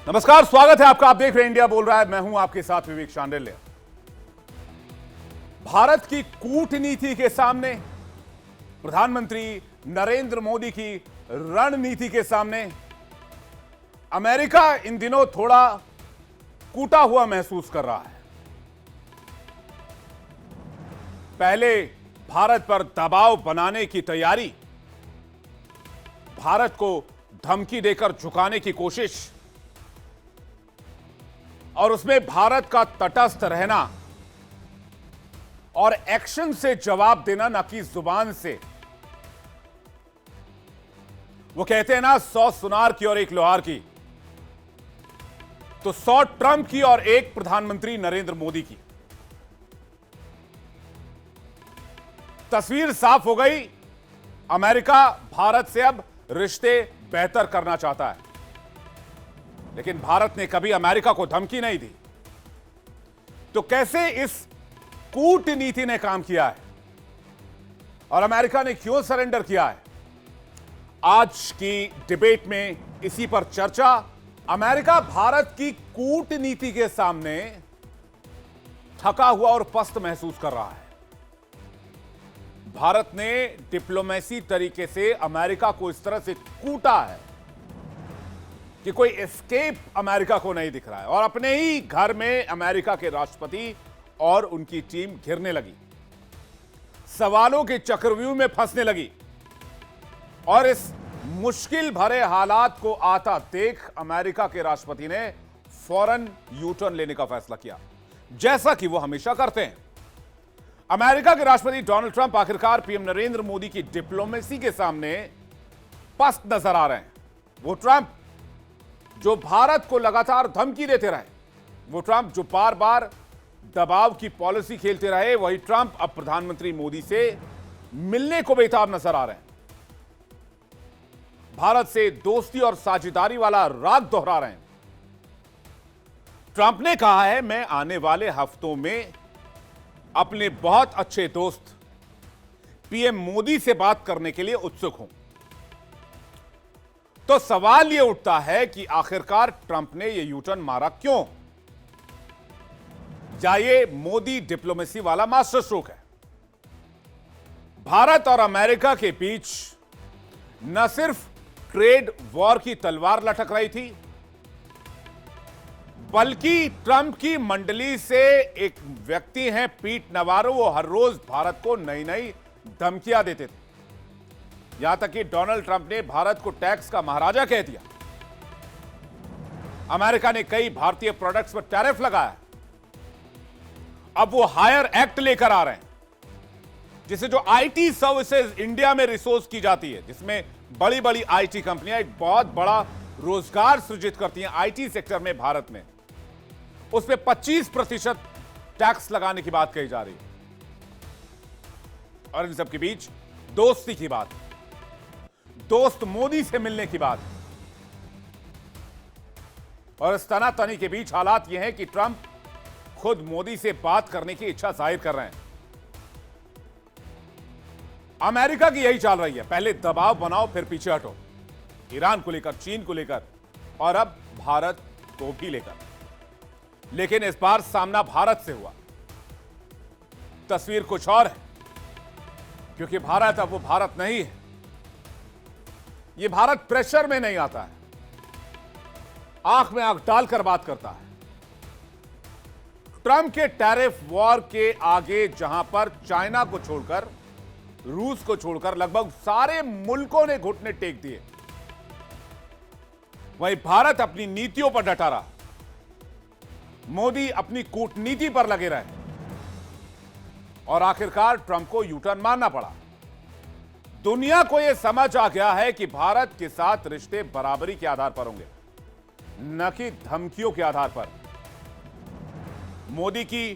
नमस्कार, स्वागत है आपका। आप देख रहे हैं इंडिया बोल रहा है। मैं हूं आपके साथ विवेक शांडिल्य। भारत की कूटनीति के सामने, प्रधानमंत्री नरेंद्र मोदी की रणनीति के सामने अमेरिका इन दिनों थोड़ा कूटा हुआ महसूस कर रहा है। पहले भारत पर दबाव बनाने की तैयारी, भारत को धमकी देकर झुकाने की कोशिश और उसमें भारत का तटस्थ रहना और एक्शन से जवाब देना, ना कि जुबान से। वो कहते हैं ना, 100 सुनार की और एक लोहार की, तो 100 ट्रंप की और एक प्रधानमंत्री नरेंद्र मोदी की। तस्वीर साफ हो गई। अमेरिका भारत से अब रिश्ते बेहतर करना चाहता है, लेकिन भारत ने कभी अमेरिका को धमकी नहीं दी। तो कैसे इस कूटनीति ने काम किया है और अमेरिका ने क्यों सरेंडर किया है, आज की डिबेट में इसी पर चर्चा। अमेरिका भारत की कूटनीति के सामने थका हुआ और पस्त महसूस कर रहा है। भारत ने डिप्लोमेसी तरीके से अमेरिका को इस तरह से कूटा है कि कोई एस्केप अमेरिका को नहीं दिख रहा है और अपने ही घर में अमेरिका के राष्ट्रपति और उनकी टीम घिरने लगी, सवालों के चक्रव्यूह में फंसने लगी। और इस मुश्किल भरे हालात को आता देख अमेरिका के राष्ट्रपति ने फौरन यू टर्न लेने का फैसला किया, जैसा कि वो हमेशा करते हैं। अमेरिका के राष्ट्रपति डोनाल्ड ट्रंप आखिरकार पीएम नरेंद्र मोदी की डिप्लोमेसी के सामने पस्त नजर आ रहे हैं। वो ट्रंप जो भारत को लगातार धमकी देते रहे, वो ट्रंप जो बार बार दबाव की पॉलिसी खेलते रहे, वही ट्रंप अब प्रधानमंत्री मोदी से मिलने को बेताब नजर आ रहे हैं। भारत से दोस्ती और साझेदारी वाला राग दोहरा रहे हैं। ट्रंप ने कहा है, मैं आने वाले हफ्तों में अपने बहुत अच्छे दोस्त पीएम मोदी से बात करने के लिए उत्सुक हूं। तो सवाल यह उठता है कि आखिरकार ट्रंप ने यह यूटर्न मारा क्यों? या ये मोदी डिप्लोमेसी वाला मास्टर स्ट्रोक है? भारत और अमेरिका के बीच न सिर्फ ट्रेड वॉर की तलवार लटक रही थी, बल्कि ट्रंप की मंडली से एक व्यक्ति हैं पीट नवारो, वो हर रोज भारत को नई नई धमकियां देते थे। यहां तक कि डोनाल्ड ट्रंप ने भारत को टैक्स का महाराजा कह दिया। अमेरिका ने कई भारतीय प्रोडक्ट्स पर टैरिफ लगाया। अब वो हायर एक्ट लेकर आ रहे हैं, जिसे जो आईटी सर्विसेज इंडिया में रिसोर्स की जाती है, जिसमें बड़ी बड़ी आईटी कंपनियां एक बहुत बड़ा रोजगार सृजित करती हैं आईटी सेक्टर में भारत में, उस पर 25% टैक्स लगाने की बात कही जा रही है। और इन सब के बीच दोस्ती की बात, दोस्त मोदी से मिलने की बात। और इस तनातनी के बीच हालात यह है कि ट्रंप खुद मोदी से बात करने की इच्छा जाहिर कर रहे हैं। अमेरिका की यही चाल रही है, पहले दबाव बनाओ फिर पीछे हटो, ईरान को लेकर, चीन को लेकर और अब भारत को भी लेकर। लेकिन इस बार सामना भारत से हुआ। तस्वीर कुछ और है, क्योंकि भारत अब वो भारत नहीं है। ये भारत प्रेशर में नहीं आता है, आंख में आंख डालकर बात करता है। ट्रंप के टैरिफ वॉर के आगे जहां पर चाइना को छोड़कर, रूस को छोड़कर लगभग सारे मुल्कों ने घुटने टेक दिए, वहीं भारत अपनी नीतियों पर डटा रहा। मोदी अपनी कूटनीति पर लगे रहे और आखिरकार ट्रंप को यूटर्न मारना पड़ा। दुनिया को यह समझ आ गया है कि भारत के साथ रिश्ते बराबरी के आधार पर होंगे, न कि धमकियों के आधार पर। मोदी की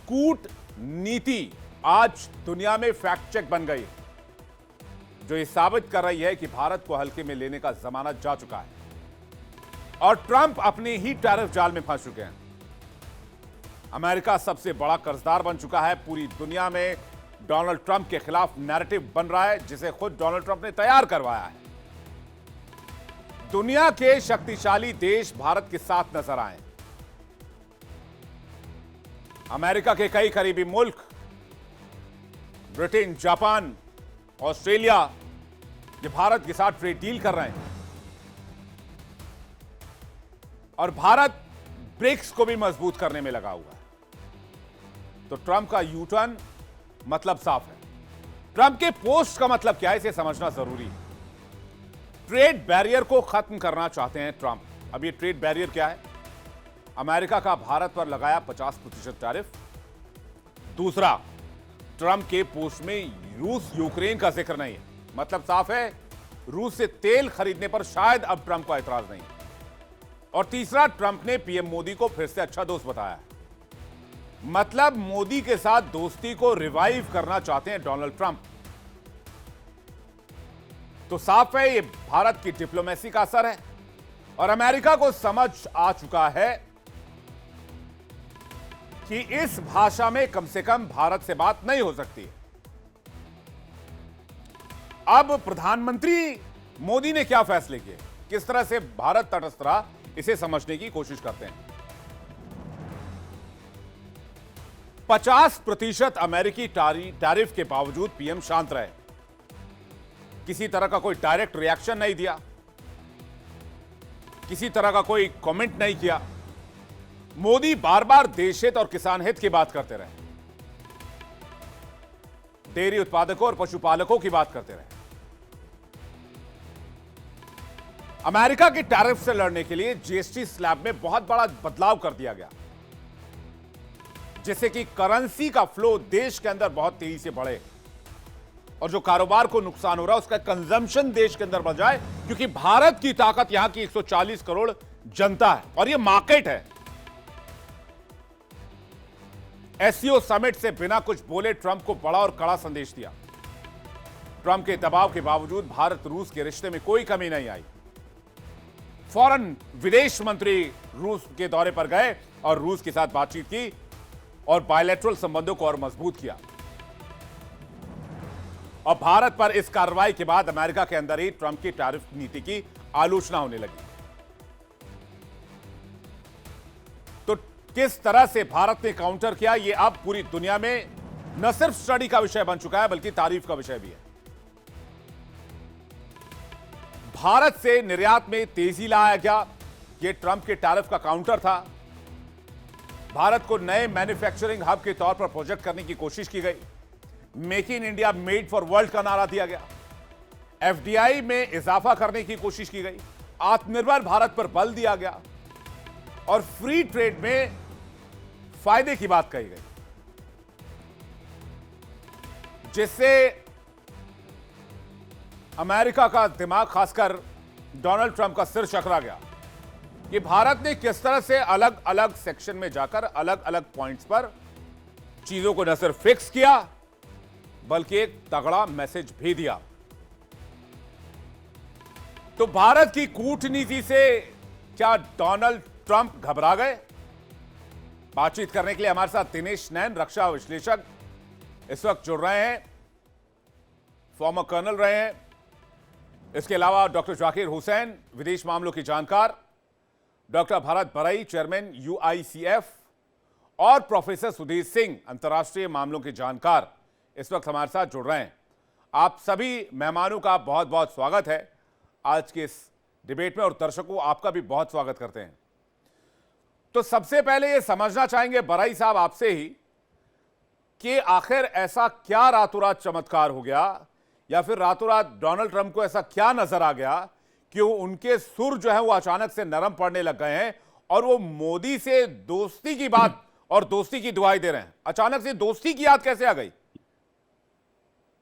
कूटनीति आज दुनिया में फैक्ट चेक बन गई, जो यह साबित कर रही है कि भारत को हल्के में लेने का जमाना जा चुका है और ट्रंप अपने ही टैरिफ जाल में फंस चुके हैं। अमेरिका सबसे बड़ा कर्जदार बन चुका है। पूरी दुनिया में डोनाल्ड ट्रंप के खिलाफ नैरेटिव बन रहा है, जिसे खुद डोनाल्ड ट्रंप ने तैयार करवाया है। दुनिया के शक्तिशाली देश भारत के साथ नजर आए। अमेरिका के कई करीबी मुल्क, ब्रिटेन, जापान, ऑस्ट्रेलिया, ये भारत के साथ ट्रेड डील कर रहे हैं और भारत ब्रिक्स को भी मजबूत करने में लगा हुआ है। तो ट्रंप का यू टर्न मतलब साफ है। ट्रंप के पोस्ट का मतलब क्या है, इसे समझना जरूरी है। ट्रेड बैरियर को खत्म करना चाहते हैं ट्रंप। अब ये ट्रेड बैरियर क्या है? अमेरिका का भारत पर लगाया 50% टैरिफ। दूसरा, ट्रंप के पोस्ट में रूस यूक्रेन का जिक्र नहीं है, मतलब साफ है रूस से तेल खरीदने पर शायद अब ट्रंप का एतराज नहीं। और तीसरा, ट्रंप ने पीएम मोदी को फिर से अच्छा दोस्त बताया, मतलब मोदी के साथ दोस्ती को रिवाइव करना चाहते हैं डोनाल्ड ट्रंप। तो साफ है ये भारत की डिप्लोमेसी का असर है और अमेरिका को समझ आ चुका है कि इस भाषा में कम से कम भारत से बात नहीं हो सकती। अब प्रधानमंत्री मोदी ने क्या फैसले किए, किस तरह से भारत तटस्थ रहा, इसे समझने की कोशिश करते हैं। 50% अमेरिकी टैरिफ के बावजूद पीएम शांत रहे, किसी तरह का कोई डायरेक्ट रिएक्शन नहीं दिया, किसी तरह का कोई कमेंट नहीं किया। मोदी बार बार देश हित और किसान हित की बात करते रहे, डेयरी उत्पादकों और पशुपालकों की बात करते रहे। अमेरिका के टैरिफ से लड़ने के लिए जीएसटी स्लैब में बहुत बड़ा बदलाव कर दिया गया, जिससे कि करेंसी का फ्लो देश के अंदर बहुत तेजी से बढ़े और जो कारोबार को नुकसान हो रहा है उसका कंजम्पशन देश के अंदर बढ़ जाए, क्योंकि भारत की ताकत यहां की 140 करोड़ जनता है और यह मार्केट है। एससीओ समिट से बिना कुछ बोले ट्रंप को बड़ा और कड़ा संदेश दिया। ट्रंप के दबाव के बावजूद भारत रूस के रिश्ते में कोई कमी नहीं आई। फौरन विदेश मंत्री रूस के दौरे पर गए और रूस के साथ बातचीत की और बायलैटरल संबंधों को और मजबूत किया। और भारत पर इस कार्रवाई के बाद अमेरिका के अंदर ही ट्रंप की टैरिफ नीति की आलोचना होने लगी। तो किस तरह से भारत ने काउंटर किया, यह अब पूरी दुनिया में न सिर्फ स्टडी का विषय बन चुका है बल्कि तारीफ का विषय भी है। भारत से निर्यात में तेजी लाया गया, यह ट्रंप के टैरिफ का काउंटर था। भारत को नए मैन्युफैक्चरिंग हब के तौर पर प्रोजेक्ट करने की कोशिश की गई। Make in India, made for world का नारा दिया गया। एफडीआई में इजाफा करने की कोशिश की गई। आत्मनिर्भर भारत पर बल दिया गया और फ्री ट्रेड में फायदे की बात कही गई, जिससे अमेरिका का दिमाग, खासकर डोनाल्ड ट्रंप का सिर चकरा गया कि भारत ने किस तरह से अलग अलग सेक्शन में जाकर अलग अलग पॉइंट्स पर चीजों को न सिर्फ फिक्स किया बल्कि एक तगड़ा मैसेज भी दिया। तो भारत की कूटनीति से क्या डोनाल्ड ट्रंप घबरा गए? बातचीत करने के लिए हमारे साथ दिनेश नैन, रक्षा विश्लेषक, इस वक्त जुड़ रहे हैं, फॉर्मर कर्नल रहे हैं। इसके अलावा डॉक्टर जाकिर हुसैन, विदेश मामलों के जानकार, डॉक्टर भरत बरई, चेयरमैन यूआईसीएफ, और प्रोफेसर सुधीर सिंह, अंतर्राष्ट्रीय मामलों के जानकार, इस वक्त हमारे साथ जुड़ रहे हैं। आप सभी मेहमानों का बहुत बहुत स्वागत है आज के इस डिबेट में और दर्शकों आपका भी बहुत स्वागत करते हैं। तो सबसे पहले ये समझना चाहेंगे बरई साहब आपसे ही कि आखिर ऐसा क्या रातों रात चमत्कार हो गया या फिर रातों रात डोनाल्ड ट्रंप को ऐसा क्या नजर आ गया कि उनके सुर जो है वो अचानक से नरम पड़ने लग गए हैं और वो मोदी से दोस्ती की बात और दोस्ती की दुआई दे रहे हैं। अचानक से दोस्ती की याद कैसे आ गई?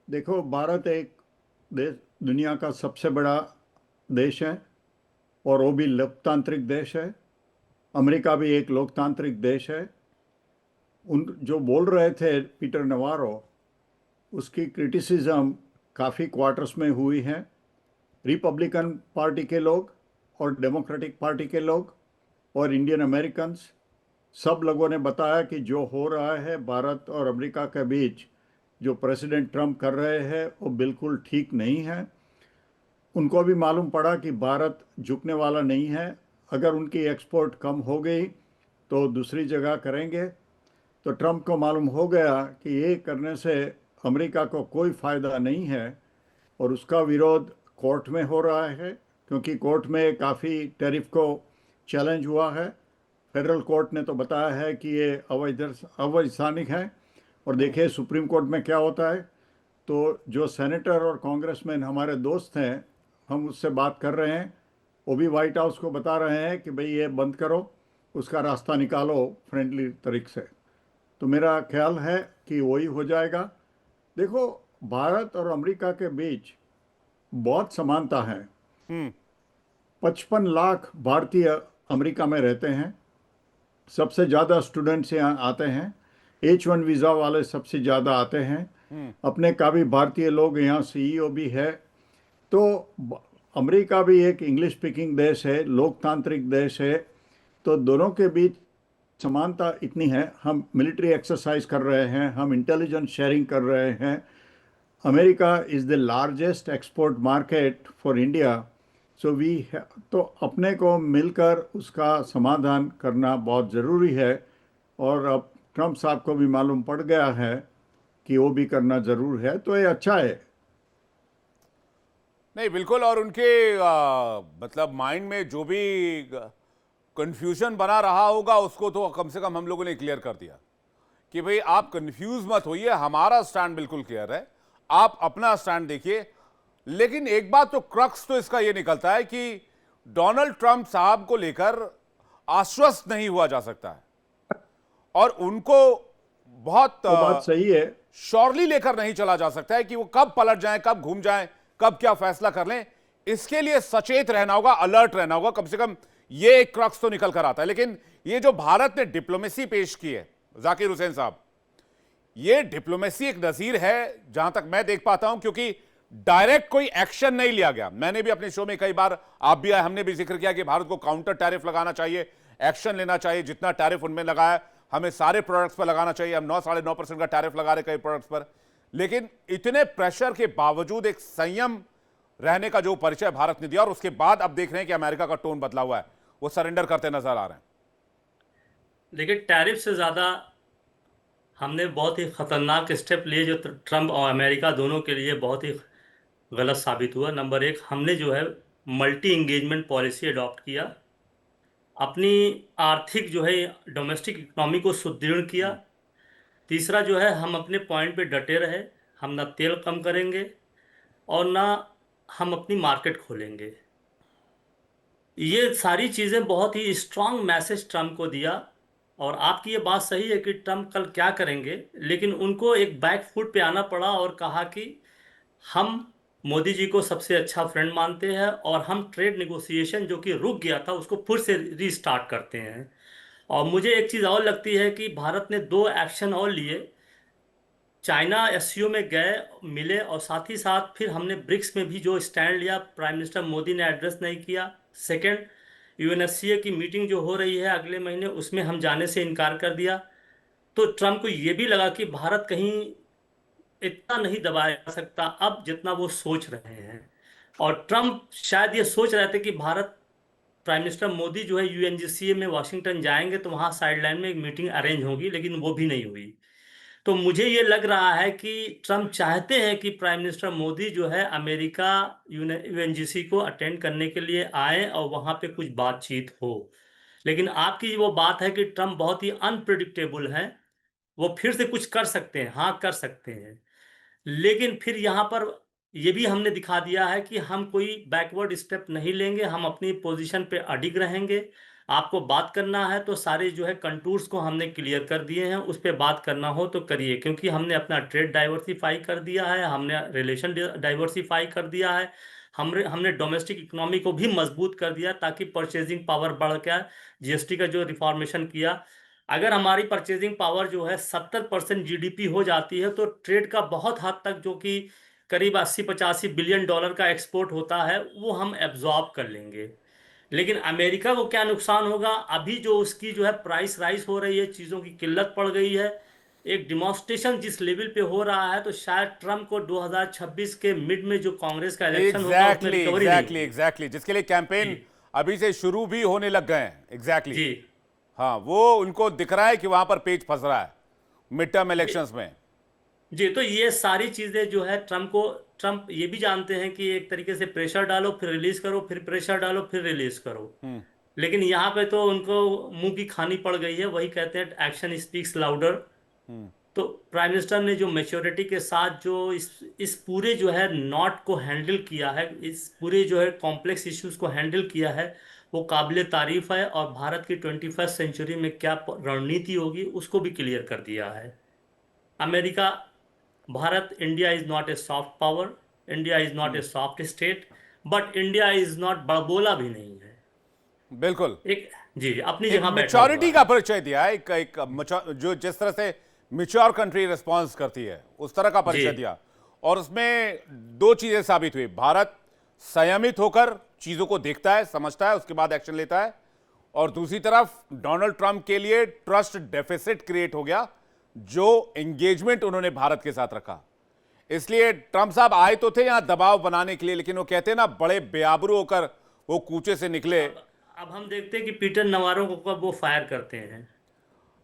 देखो, भारत एक देश, दुनिया का सबसे बड़ा देश है और वो भी लोकतांत्रिक देश है। अमेरिका भी एक लोकतांत्रिक देश है। उन जो बोल रहे थे पीटर नवारो, उसकी क्रिटिसिज्म काफ़ी क्वार्टर्स में हुई है। रिपब्लिकन पार्टी के लोग और डेमोक्रेटिक पार्टी के लोग और इंडियन अमेरिकन्स, सब लोगों ने बताया कि जो हो रहा है भारत और अमेरिका के बीच, जो प्रेसिडेंट ट्रंप कर रहे हैं वो बिल्कुल ठीक नहीं है। उनको भी मालूम पड़ा कि भारत झुकने वाला नहीं है। अगर उनकी एक्सपोर्ट कम हो गई तो दूसरी जगह करेंगे। तो ट्रंप को मालूम हो गया कि ये करने से अमेरिका को कोई फ़ायदा नहीं है, और उसका विरोध कोर्ट में हो रहा है, क्योंकि कोर्ट में काफ़ी टैरिफ को चैलेंज हुआ है। फेडरल कोर्ट ने तो बताया है कि ये अवैधानिक है, और देखिए सुप्रीम कोर्ट में क्या होता है। तो जो सेनेटर और कांग्रेसमैन हमारे दोस्त हैं, हम उससे बात कर रहे हैं, वो भी वाइट हाउस को बता रहे हैं कि भाई ये बंद करो, उसका रास्ता निकालो फ्रेंडली तरीके से। तो मेरा ख्याल है कि वही हो जाएगा। देखो, भारत और अमेरिका के बीच बहुत समानता है। हम्म। 55 लाख भारतीय अमेरिका में रहते हैं। सबसे ज़्यादा स्टूडेंट्स यहाँ आते हैं। H1 वीज़ा वाले सबसे ज़्यादा आते हैं। हम्म। अपने का भी भारतीय लोग यहाँ CEO भी है। तो अमेरिका भी एक इंग्लिश स्पीकिंग देश है, लोकतांत्रिक देश है। तो दोनों के बीच समानता इतनी है। हम मिलिट्री एक्सरसाइज कर रहे हैं, हम इंटेलिजेंस शेयरिंग कर रहे हैं। America is the largest export market for India. So we, तो अपने को मिलकर उसका समाधान करना बहुत ज़रूरी है। और अब ट्रंप साहब को भी मालूम पड़ गया है कि वो भी करना ज़रूर है, तो ये अच्छा है। नहीं, बिल्कुल। और उनके मतलब माइंड में जो भी कंफ्यूजन बना रहा होगा उसको तो कम से कम हम लोगों ने क्लियर कर दिया कि भाई आप कंफ्यूज मत होइए, हमारा स्टैंड बिल्कुल क्लियर है, आप अपना स्टैंड देखिए। लेकिन एक बात तो क्रक्स तो इसका यह निकलता है कि डोनाल्ड ट्रंप साहब को लेकर आश्वस्त नहीं हुआ जा सकता है, और उनको बहुत वो बात सही है। श्योरली लेकर नहीं चला जा सकता है कि वो कब पलट जाएं, कब घूम जाएं, कब क्या फैसला कर लें। इसके लिए सचेत रहना होगा, अलर्ट रहना होगा, कम से कम ये एक क्रक्स तो निकल कर आता है। लेकिन ये जो भारत ने डिप्लोमेसी पेश की है जाकिर हुसैन साहब, ये डिप्लोमेसी एक नजीर है जहां तक मैं देख पाता हूं, क्योंकि डायरेक्ट कोई एक्शन नहीं लिया गया। मैंने भी अपने शो में कई बार, आप भी आए, हमने भी जिक्र किया कि भारत को काउंटर टैरिफ लगाना चाहिए, एक्शन लेना चाहिए। जितना टैरिफ उनमें लगाया हमें सारे प्रोडक्ट्स पर लगाना चाहिए। हम 9-9.5% का टैरिफ लगा रहे कई प्रोडक्ट्स पर। लेकिन इतने प्रेशर के बावजूद एक संयम रहने का जो परिचय भारत ने दिया, और उसके बाद अब देख रहे हैं कि अमेरिका का टोन बदला हुआ है, वो सरेंडर करते नजर आ रहे हैं। देखिए, टैरिफ से ज़्यादा हमने बहुत ही खतरनाक स्टेप लिए जो ट्रम्प और अमेरिका दोनों के लिए बहुत ही गलत साबित हुआ। नंबर एक, हमने जो है मल्टी इंगेजमेंट पॉलिसी अडॉप्ट किया, अपनी आर्थिक जो है डोमेस्टिक इकोनॉमी को सुदृढ़ किया। तीसरा जो है, हम अपने पॉइंट पे डटे रहे, हम ना तेल कम करेंगे और ना हम अपनी मार्केट खोलेंगे। ये सारी चीज़ें बहुत ही स्ट्रांग मैसेज ट्रम्प को दिया। और आपकी ये बात सही है कि ट्रम्प कल क्या करेंगे, लेकिन उनको एक बैक फुट पे आना पड़ा और कहा कि हम मोदी जी को सबसे अच्छा फ्रेंड मानते हैं और हम ट्रेड नेगोशिएशन जो कि रुक गया था उसको फिर से रीस्टार्ट करते हैं। और मुझे एक चीज़ और लगती है कि भारत ने दो एक्शन और लिए। चाइना एससीओ में गए, मिले, और साथ ही साथ फिर हमने ब्रिक्स में भी जो स्टैंड लिया, प्राइम मिनिस्टर मोदी ने एड्रेस नहीं किया। सेकंड, यूएनएससीए की मीटिंग जो हो रही है अगले महीने, उसमें हम जाने से इनकार कर दिया। तो ट्रम्प को ये भी लगा कि भारत कहीं इतना नहीं दबाया जा सकता अब जितना वो सोच रहे हैं। और ट्रम्प शायद ये सोच रहे थे कि भारत, प्राइम मिनिस्टर मोदी जो है यूएनजीसीए में वाशिंगटन जाएंगे तो वहाँ साइडलाइन में एक मीटिंग अरेंज होगी, लेकिन वो भी नहीं हुई। तो मुझे ये लग रहा है कि ट्रम्प चाहते हैं कि प्राइम मिनिस्टर मोदी जो है अमेरिका यूएनजीसी को अटेंड करने के लिए आए और वहाँ पे कुछ बातचीत हो। लेकिन आपकी वो बात है कि ट्रम्प बहुत ही अनप्रिडिक्टेबल है, वो फिर से कुछ कर सकते हैं, हाँ कर सकते हैं। लेकिन फिर यहाँ पर ये भी हमने दिखा दिया है कि हम कोई बैकवर्ड स्टेप नहीं लेंगे, हम अपनी पोजीशन पे अडिग रहेंगे। आपको बात करना है तो सारे जो है कंटूर्स को हमने क्लियर कर दिए हैं, उस पर बात करना हो तो करिए, क्योंकि हमने अपना ट्रेड डाइवर्सिफाई कर दिया है, हमने रिलेशन डाइवर्सिफाई कर दिया है, हमने हमने डोमेस्टिक इकोनॉमी को भी मजबूत कर दिया ताकि परचेजिंग पावर बढ़ गया। जीएसटी का जो रिफॉर्मेशन किया, अगर हमारी परचेजिंग पावर जो है 70% जीडीपी हो जाती है तो ट्रेड का बहुत हद तक, जो कि करीब 80-85 बिलियन डॉलर का एक्सपोर्ट होता है, वो हम एब्जॉर्ब कर लेंगे। लेकिन अमेरिका को क्या नुकसान होगा, अभी जो उसकी जो है प्राइस राइज हो रही है, चीज़ों की किल्लत पड़ गई है, एक डिमॉन्स्ट्रेशन जिस लेवल पे हो रहा है, तो शायद ट्रम्प को 2026 के मिड में जो कांग्रेस का इलेक्शन होगा उसमें एग्जैक्टली रिकवरी नहीं एग्जैक्टली होगी। एग्जैक्टली, जिसके लिए जी कैंपेन अभी से शुरू भी होने लग गए हैं। एग्जैक्टली जी हाँ, वो उनको दिख रहा है कि वहां पर पेच फंस रहा है मिड टर्म जी इलेक्शंस में। जी। तो ये सारी चीजें जो है ट्रम्प ये भी जानते हैं कि एक तरीके से प्रेशर डालो फिर रिलीज करो, फिर प्रेशर डालो फिर रिलीज करो। लेकिन यहाँ पे तो उनको मुंह की खानी पड़ गई है। वही कहते हैं एक्शन स्पीक्स लाउडर। तो प्राइम मिनिस्टर ने जो मेच्योरिटी के साथ जो इस पूरे जो है नॉट को हैंडल किया है, इस पूरे जो है कॉम्प्लेक्स इश्यूज को हैंडल किया है, वो काबिले तारीफ है। और भारत की 21st सेंचुरी में क्या रणनीति होगी उसको भी क्लियर कर दिया है। America, Bharat, India is not a soft power, India is not a soft state, but India is not बड़बोला भी नहीं है। बिल्कुल एक जी अपनी एक जगह बैठा हुआ मेच्योरिटी का है। परिचय दिया है, एक जो जिस तरह से मेच्योर कंट्री रिस्पॉन्स करती है उस तरह का जी परिचय दिया। और उसमें दो चीजें साबित हुई। भारत संयमित होकर चीजों को देखता है, समझता है, उसके बाद एक्शन लेता है। और दूसरी तरफ डोनाल्ड ट्रंप के लिए ट्रस्ट डेफिसिट क्रिएट हो गया, जो एंगेजमेंट उन्होंने भारत के साथ रखा। इसलिए ट्रंप साहब आए तो थे यहां दबाव बनाने के लिए, लेकिन वो कहते हैं ना, बड़े बेआबरू होकर वो कूचे से निकले। अब हम देखते हैं कि पीटर नवारो को कब वो फायर करते हैं।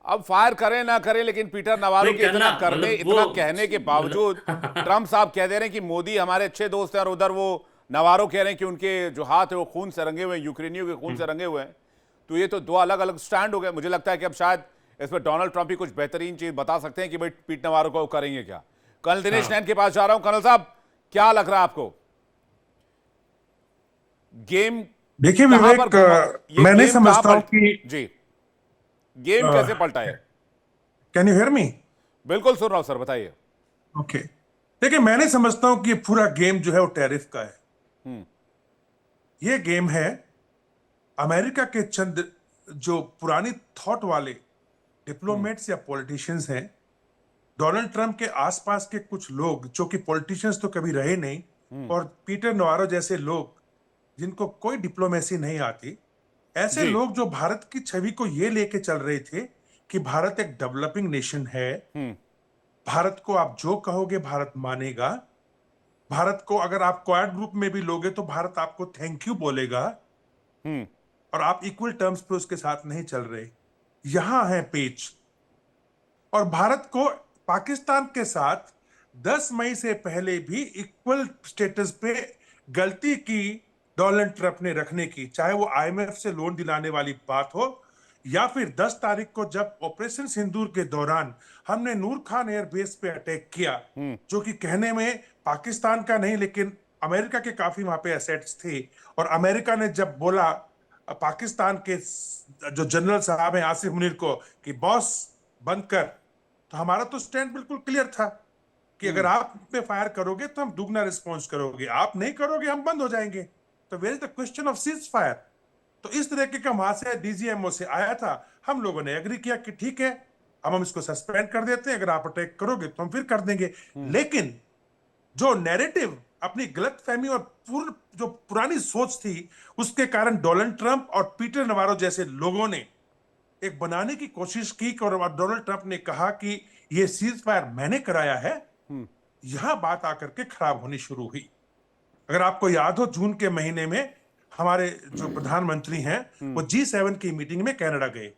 अब फायर करें ना करें, लेकिन पीटर नवारो नहीं के करना, इतना कहने के बावजूद मतलब ट्रंप साहब कह दे रहे हैं कि मोदी हमारे अच्छे दोस्त हैं, और उधर वो नवारो कह रहे हैं कि उनके जो हाथ है वो खून से रंगे हुए हैं, यूक्रेनियों के खून से रंगे हुए हैं। तो ये तो दो अलग अलग स्टैंड हो गए। मुझे लगता है कि अब शायद इस पर डोनाल्ड ट्रंप ही कुछ बेहतरीन चीज बता सकते हैं कि भाई पीट नवारो को करेंगे क्या। कर्नल दिनेश हाँ नैन के पास जा रहा हूं। कर्नल साहब, क्या लग रहा है आपको, गेम देखिए कहां विवेक, पर, ये मैं नहीं गेम कहां समझता हूँ पलट कि जी, गेम कैसे पलटा है? Can you hear me? बिल्कुल सुन रहा हूं सर, बताइए। ओके, देखिए मैं नहीं समझता हूँ कि ये पूरा गेम जो है वो टैरिफ का है। ये गेम है अमेरिका के चंद जो पुरानी थॉट वाले डिप्लोमेट्स या पॉलिटिशियंस हैं, डोनाल्ड ट्रंप के आसपास के कुछ लोग जो कि पॉलिटिशियंस तो कभी रहे नहीं, और पीटर नवारो जैसे लोग जिनको कोई डिप्लोमेसी नहीं आती, ऐसे जी लोग जो भारत की छवि को ये लेके चल रहे थे कि भारत एक डेवलपिंग नेशन है, भारत को आप जो कहोगे भारत मानेगा, भारत को अगर आप क्वाड ग्रुप में भी लोगे तो भारत आपको थैंक यू बोलेगा, और आप इक्वल टर्म्स पे उसके साथ नहीं चल रहे। यहां है पेच। और भारत को पाकिस्तान के साथ 10 मई से पहले भी इक्वल स्टेटस पे गलती की डोनाल्ड ट्रंप ने रखने की, चाहे वो आईएमएफ से लोन दिलाने वाली बात हो, या फिर 10 तारीख को जब ऑपरेशन सिंदूर के दौरान हमने नूर खान एयरबेस पे अटैक किया, जो कि कहने में पाकिस्तान का नहीं लेकिन अमेरिका के काफी वहां पे एसेट्स थे, और अमेरिका ने जब बोला पाकिस्तान के जो जनरल साहब हैं आसिफ मुनीर को कि बॉस बंद कर, तो हमारा तो स्टैंड बिल्कुल क्लियर था कि अगर आप पे फायर करोगे तो हम दुगना रिस्पॉन्स करोगे, आप नहीं करोगे हम बंद हो जाएंगे। तो where is the question of ceasefire? तो इस तरीके का वहां से डीजीएमओ से आया था, हम लोगों ने एग्री किया कि ठीक है, अब हम इसको सस्पेंड कर देते हैं, अगर आप अटैक करोगे तो हम फिर कर देंगे। लेकिन जो नैरेटिव, अपनी गलतफहमी और पूर्ण जो पुरानी सोच थी, उसके कारण डोनाल्ड ट्रंप और पीटर नवारो जैसे लोगों ने एक बनाने की कोशिश की, और डोनाल्ड ट्रंप ने कहा कि ये सीज फायर मैंने कराया है। यहां बात आकर के खराब होनी शुरू हुई। अगर आपको याद हो, जून के महीने में हमारे जो प्रधानमंत्री हैं वो G7 की मीटिंग में कनाडा गए,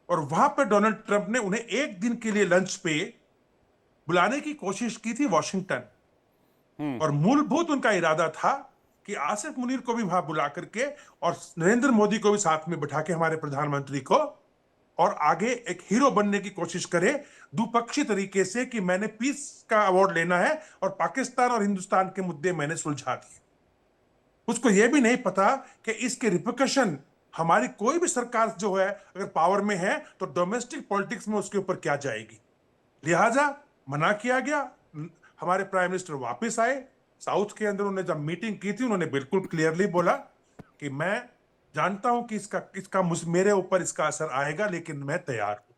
और वहां पर डोनाल्ड ट्रंप ने उन्हें एक दिन के लिए लंच पे बुलाने की कोशिश की थी वॉशिंगटन, और मूलभूत उनका इरादा था कि आसिफ मुनीर को भी वहां बुला करके और नरेंद्र मोदी को भी साथ में बिठा के, हमारे प्रधानमंत्री को, और आगे एक हीरो बनने की कोशिश करे द्विपक्षीय तरीके से कि मैंने पीस का अवार्ड लेना है और पाकिस्तान और हिंदुस्तान के मुद्दे मैंने सुलझा दिए। उसको यह भी नहीं पता कि इसके रिpercussion हमारी कोई भी सरकार जो है अगर पावर में है तो डोमेस्टिक पॉलिटिक्स में उसके ऊपर क्या जाएगी। लिहाजा मना किया गया। हमारे प्राइम मिनिस्टर वापस आए साउथ के अंदर, उन्होंने जब मीटिंग की थी उन्होंने बिल्कुल क्लियरली बोला कि मैं जानता हूं कि इसका मेरे ऊपर इसका असर आएगा, लेकिन मैं तैयार हूं।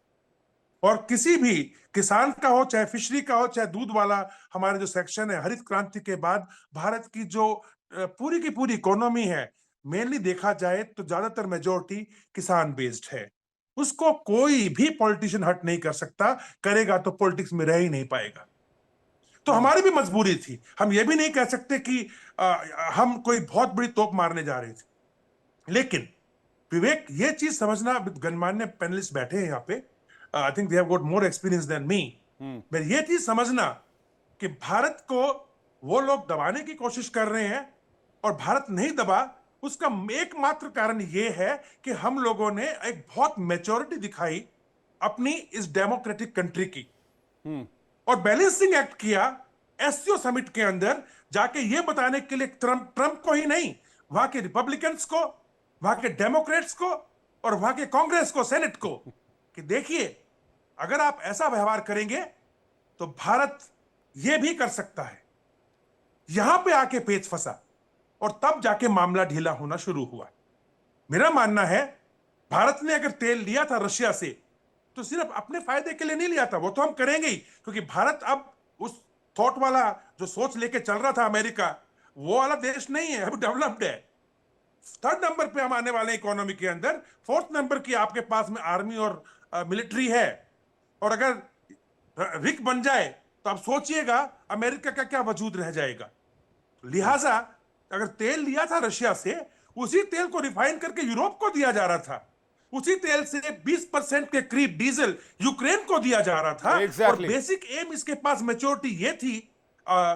और किसी भी किसान का हो, चाहे फिशरी का हो, चाहे दूध वाला, हमारे जो सेक्शन है, हरित क्रांति के बाद भारत की जो पूरी की पूरी इकोनॉमी है, मेनली देखा जाए तो ज्यादातर मेजोरिटी किसान बेस्ड है। उसको कोई भी पॉलिटिशियन हट नहीं कर सकता, करेगा तो पॉलिटिक्स में रह ही नहीं पाएगा। तो हमारी भी मजबूरी थी, हम ये भी नहीं कह सकते कि हम कोई बहुत बड़ी तोप मारने जा रहे थे। लेकिन विवेक, ये चीज समझना, गणमान्य पैनलिस्ट बैठे हैं यहाँ पे, I think they have got more experience than me. मैं ये चीज समझना कि भारत को वो लोग दबाने की कोशिश कर रहे हैं और भारत नहीं दबा, उसका एकमात्र कारण ये है कि हम लोगों ने एक बहुत मैच्योरिटी दिखाई अपनी इस डेमोक्रेटिक कंट्री की, और बैलेंसिंग एक्ट किया एससीओ समिट के अंदर जाके ये बताने के लिए, ट्रंप को ही नहीं, वहां के रिपब्लिकन्स को, वहां के डेमोक्रेट्स को और वहां के कांग्रेस को, सेनेट को, कि देखिए अगर आप ऐसा व्यवहार करेंगे तो भारत ये भी कर सकता है। यहां पे आके पेच फंसा और तब जाके मामला ढीला होना शुरू हुआ। मेरा मानना है भारत ने अगर तेल लिया था रशिया से तो सिर्फ अपने फायदे के लिए नहीं लिया था, वो तो हम करेंगे ही, क्योंकि भारत अब उस थॉट वाला जो सोच लेके चल रहा था अमेरिका, वो वाला देश नहीं है, अब डेवलप्ड है। थर्ड नंबर पे हम आने वाले इकोनॉमी के अंदर, फोर्थ नंबर की आपके पास में आर्मी और मिलिट्री है, और अगर रिक बन जाए तो आप सोचिएगा अमेरिका का क्या वजूद रह जाएगा। लिहाजा अगर तेल लिया था रशिया से, उसी तेल को रिफाइन करके यूरोप को दिया जा रहा था, उसी तेल से 20% के करीब डीजल यूक्रेन को दिया जा रहा था। और बेसिक एम इसके पास मैच्योरिटी ये थी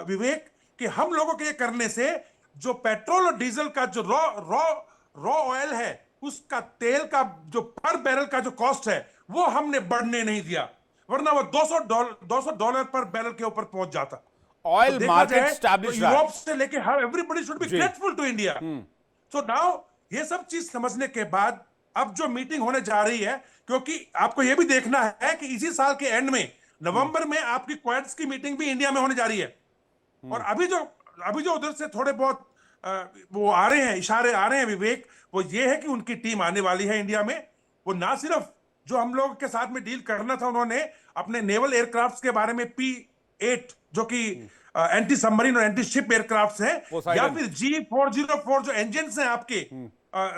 विवेक, कि हम लोगों के करने से जो पेट्रोल और डीजल का जो रॉ ऑयल है, उसका तेल का जो पर बैरल का जो कॉस्ट है, वो हमने बढ़ने नहीं दिया, वरना वो $200 पर बैरल के ऊपर पहुंच जाता। ऑयल मार्केट स्टैब्लिश यूरोप से लेके हर everybody should be grateful to India. So now ये सब चीज समझने के बाद अब जो मीटिंग होने जा रही है, क्योंकि आपको ये भी देखना है कि इसी साल के एंड में नवंबर में आपकी क्वाड्स की मीटिंग भी इंडिया में होने जा रही है। और अभी जो उधर से थोड़े बहुत वो आ रहे हैं, इशारे आ रहे हैं विवेक, वो ये है कि उनकी टीम आने वाली है इंडिया में। वो ना सिर्फ जो हम लोग के साथ में डील करना था, उन्होंने अपने नेवल एयरक्राफ्ट के बारे में P-8 जो कि एंटी सबमरीन और एंटी शिप एयरक्राफ्ट हैं, या फिर G404 जो इंजन हैं आपके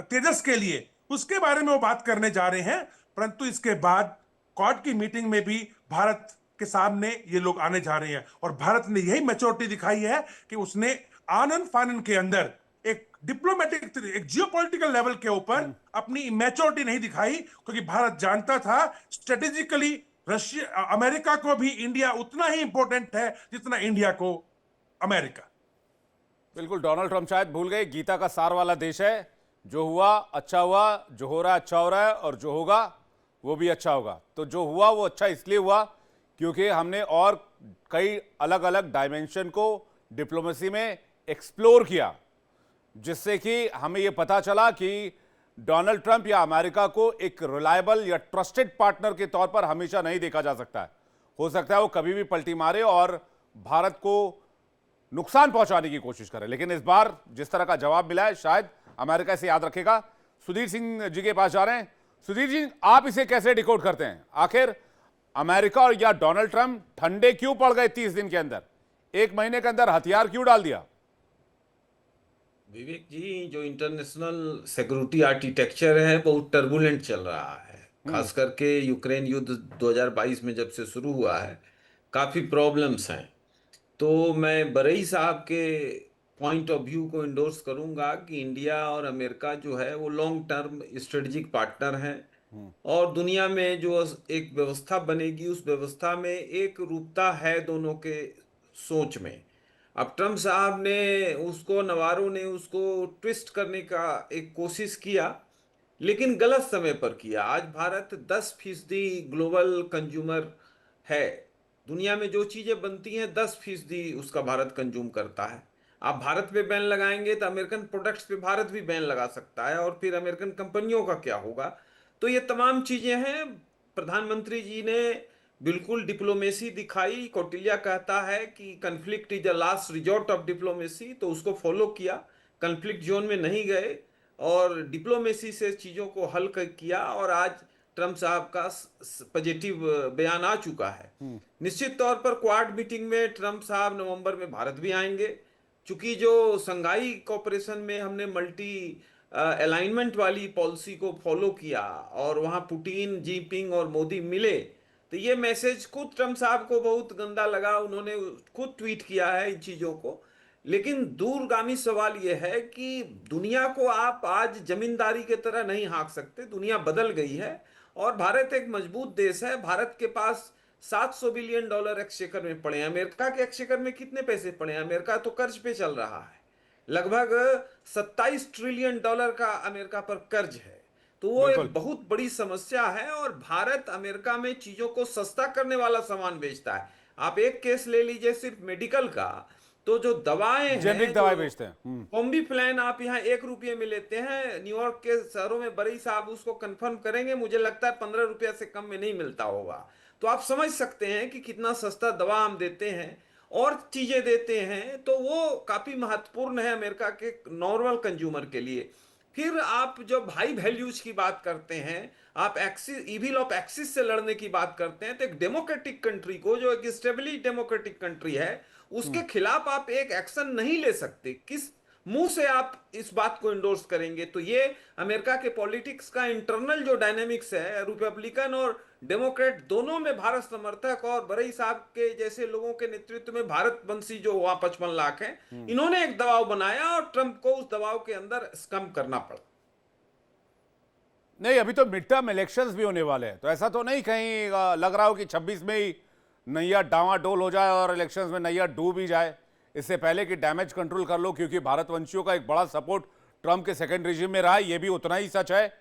तेजस के लिए, उसके बारे में वो बात करने जा रहे हैं। परंतु इसके बाद क्वाड की मीटिंग में भी भारत के सामने ये लोग आने जा रहे हैं, और भारत ने यही मैच्योरिटी दिखाई है कि उसने आनन फानन के अंदर एक डिप्लोमेटिक, एक जियोपॉलिटिकल लेवल के ऊपर अपनी मैच्योरिटी नहीं दिखाई, क्योंकि भारत जानता था स्ट्रेटेजिकली रशिया, अमेरिका को भी इंडिया उतना ही इंपॉर्टेंट है जितना इंडिया को अमेरिका। बिल्कुल, डोनाल्ड ट्रंप शायद भूल गए गीता का सार वाला देश है, जो हुआ अच्छा हुआ, जो हो रहा है अच्छा हो रहा है, और जो होगा वो भी अच्छा होगा। तो जो हुआ वो अच्छा इसलिए हुआ क्योंकि हमने और कई अलग अलग डायमेंशन को डिप्लोमेसी में एक्सप्लोर किया, जिससे कि हमें यह पता चला कि डोनाल्ड ट्रंप या अमेरिका को एक रिलायबल या ट्रस्टेड पार्टनर के तौर पर हमेशा नहीं देखा जा सकता है। हो सकता है वो कभी भी पलटी मारे और भारत को नुकसान पहुंचाने की कोशिश करे, लेकिन इस बार जिस तरह का जवाब मिला है शायद अमेरिका इसे याद रखेगा। सुधीर सिंह जी के पास जा रहे हैं। सुधीर जी, आप इसे कैसे डिकोड करते हैं? आखिर अमेरिका और या डोनाल्ड ट्रंप ठंडे क्यों पड़ गए 30 दिन के अंदर? एक महीने के अंदर हथियार क्यों डाल दिया? विवेक जी, जो इंटरनेशनल सिक्योरिटी आर्किटेक्चर है बहुत टर्बुलेंट चल रहा है। खास करके यूक्रेन युद्ध 2022 में जब से शुरू हुआ है, काफ़ी प्रॉब्लम्स हैं। तो मैं बरई साहब के पॉइंट ऑफ व्यू को इंडोर्स करूंगा कि इंडिया और अमेरिका जो है वो लॉन्ग टर्म स्ट्रेटेजिक पार्टनर हैं, और दुनिया में जो एक व्यवस्था बनेगी उस व्यवस्था में एक रूपता है दोनों के सोच में। अब ट्रम्प साहब ने उसको, नवारो ने उसको ट्विस्ट करने का एक कोशिश किया, लेकिन गलत समय पर किया। आज भारत 10% ग्लोबल कंज्यूमर है। दुनिया में जो चीज़ें बनती हैं 10% उसका भारत कंज्यूम करता है। आप भारत पे बैन लगाएंगे तो अमेरिकन प्रोडक्ट्स पे भारत भी बैन लगा सकता है, और फिर अमेरिकन कंपनियों का क्या होगा। तो ये तमाम चीज़ें हैं। प्रधानमंत्री जी ने बिल्कुल डिप्लोमेसी दिखाई। कौटिल्य कहता है कि conflict is the last resort of diplomacy, तो उसको फॉलो किया। कन्फ्लिक्ट जोन में नहीं गए और डिप्लोमेसी से चीज़ों को हल किया, और आज ट्रम्प साहब का पॉजिटिव बयान आ चुका है। निश्चित तौर पर क्वाड मीटिंग में ट्रम्प साहब नवंबर में भारत भी आएंगे, चूंकि जो संघाई कोऑपरेशन में हमने मल्टी अलाइनमेंट वाली पॉलिसी को फॉलो किया और वहां पुतिन, जिनपिंग और मोदी मिले, तो ये मैसेज खुद ट्रम्प साहब को बहुत गंदा लगा। उन्होंने खुद ट्वीट किया है इन चीजों को। लेकिन दूरगामी सवाल यह है कि दुनिया को आप आज जमींदारी की तरह नहीं हाँक सकते। दुनिया बदल गई है और भारत एक मजबूत देश है। भारत के पास $700 बिलियन एक्सचेकर में पड़े हैं। अमेरिका के एक्सचेकर में कितने पैसे पड़े हैं? अमेरिका तो कर्ज पे चल रहा है। लगभग $27 ट्रिलियन का अमेरिका पर कर्ज है। तो वो बिल्कुल। एक बहुत बड़ी समस्या है और भारत अमेरिका में चीजों को सस्ता करने वाला सामान बेचता है। आप एक केस ले लीजिए सिर्फ मेडिकल का, तो जो दवाएं हैं, जेनरिक दवाएं बेचते हैं। कॉम्बी प्लान आप यहाँ ₹1 में लेते हैं, न्यूयॉर्क के शहरों में बड़ी साहब उसको कंफर्म करेंगे, मुझे लगता है ₹15 से कम में नहीं मिलता होगा। तो आप समझ सकते हैं कि कितना सस्ता दवा हम देते हैं और चीजें देते हैं। तो वो काफी महत्वपूर्ण है अमेरिका के नॉर्मल कंज्यूमर के लिए। फिर आप जब हाई वैल्यूज की बात करते हैं, आप एक्सिस, इविल ऑफ एक्सिस से लड़ने की बात करते हैं, तो एक डेमोक्रेटिक कंट्री को, जो एक स्टेबली डेमोक्रेटिक कंट्री है, उसके खिलाफ आप एक एक्शन नहीं ले सकते। किस मुंह से आप इस बात को इंडोर्स करेंगे? तो ये अमेरिका के पॉलिटिक्स का इंटरनल जो डायनेमिक्स है, रिपब्लिकन और डेमोक्रेट दोनों में भारत समर्थक और बरई साहब के जैसे लोगों के नेतृत्व में भारत वंशी जो हुआ 55 लाख है, इन्होंने एक दबाव बनाया और ट्रंप को उस दबाव के अंदर स्कम करना पड़ा। नहीं, अभी तो मिड टर्म इलेक्शंस भी होने वाले हैं, तो ऐसा तो नहीं कहीं लग रहा हो कि 26 में ही नैया डावाडोल हो जाए और इलेक्शंस में नैया डूब ही जाए, इससे पहले कि डैमेज कंट्रोल कर लो, क्योंकि भारतवंशियों का एक बड़ा सपोर्ट ट्रंप के सेकेंड रिजीम में रहा है। ये भी उतना ही सच है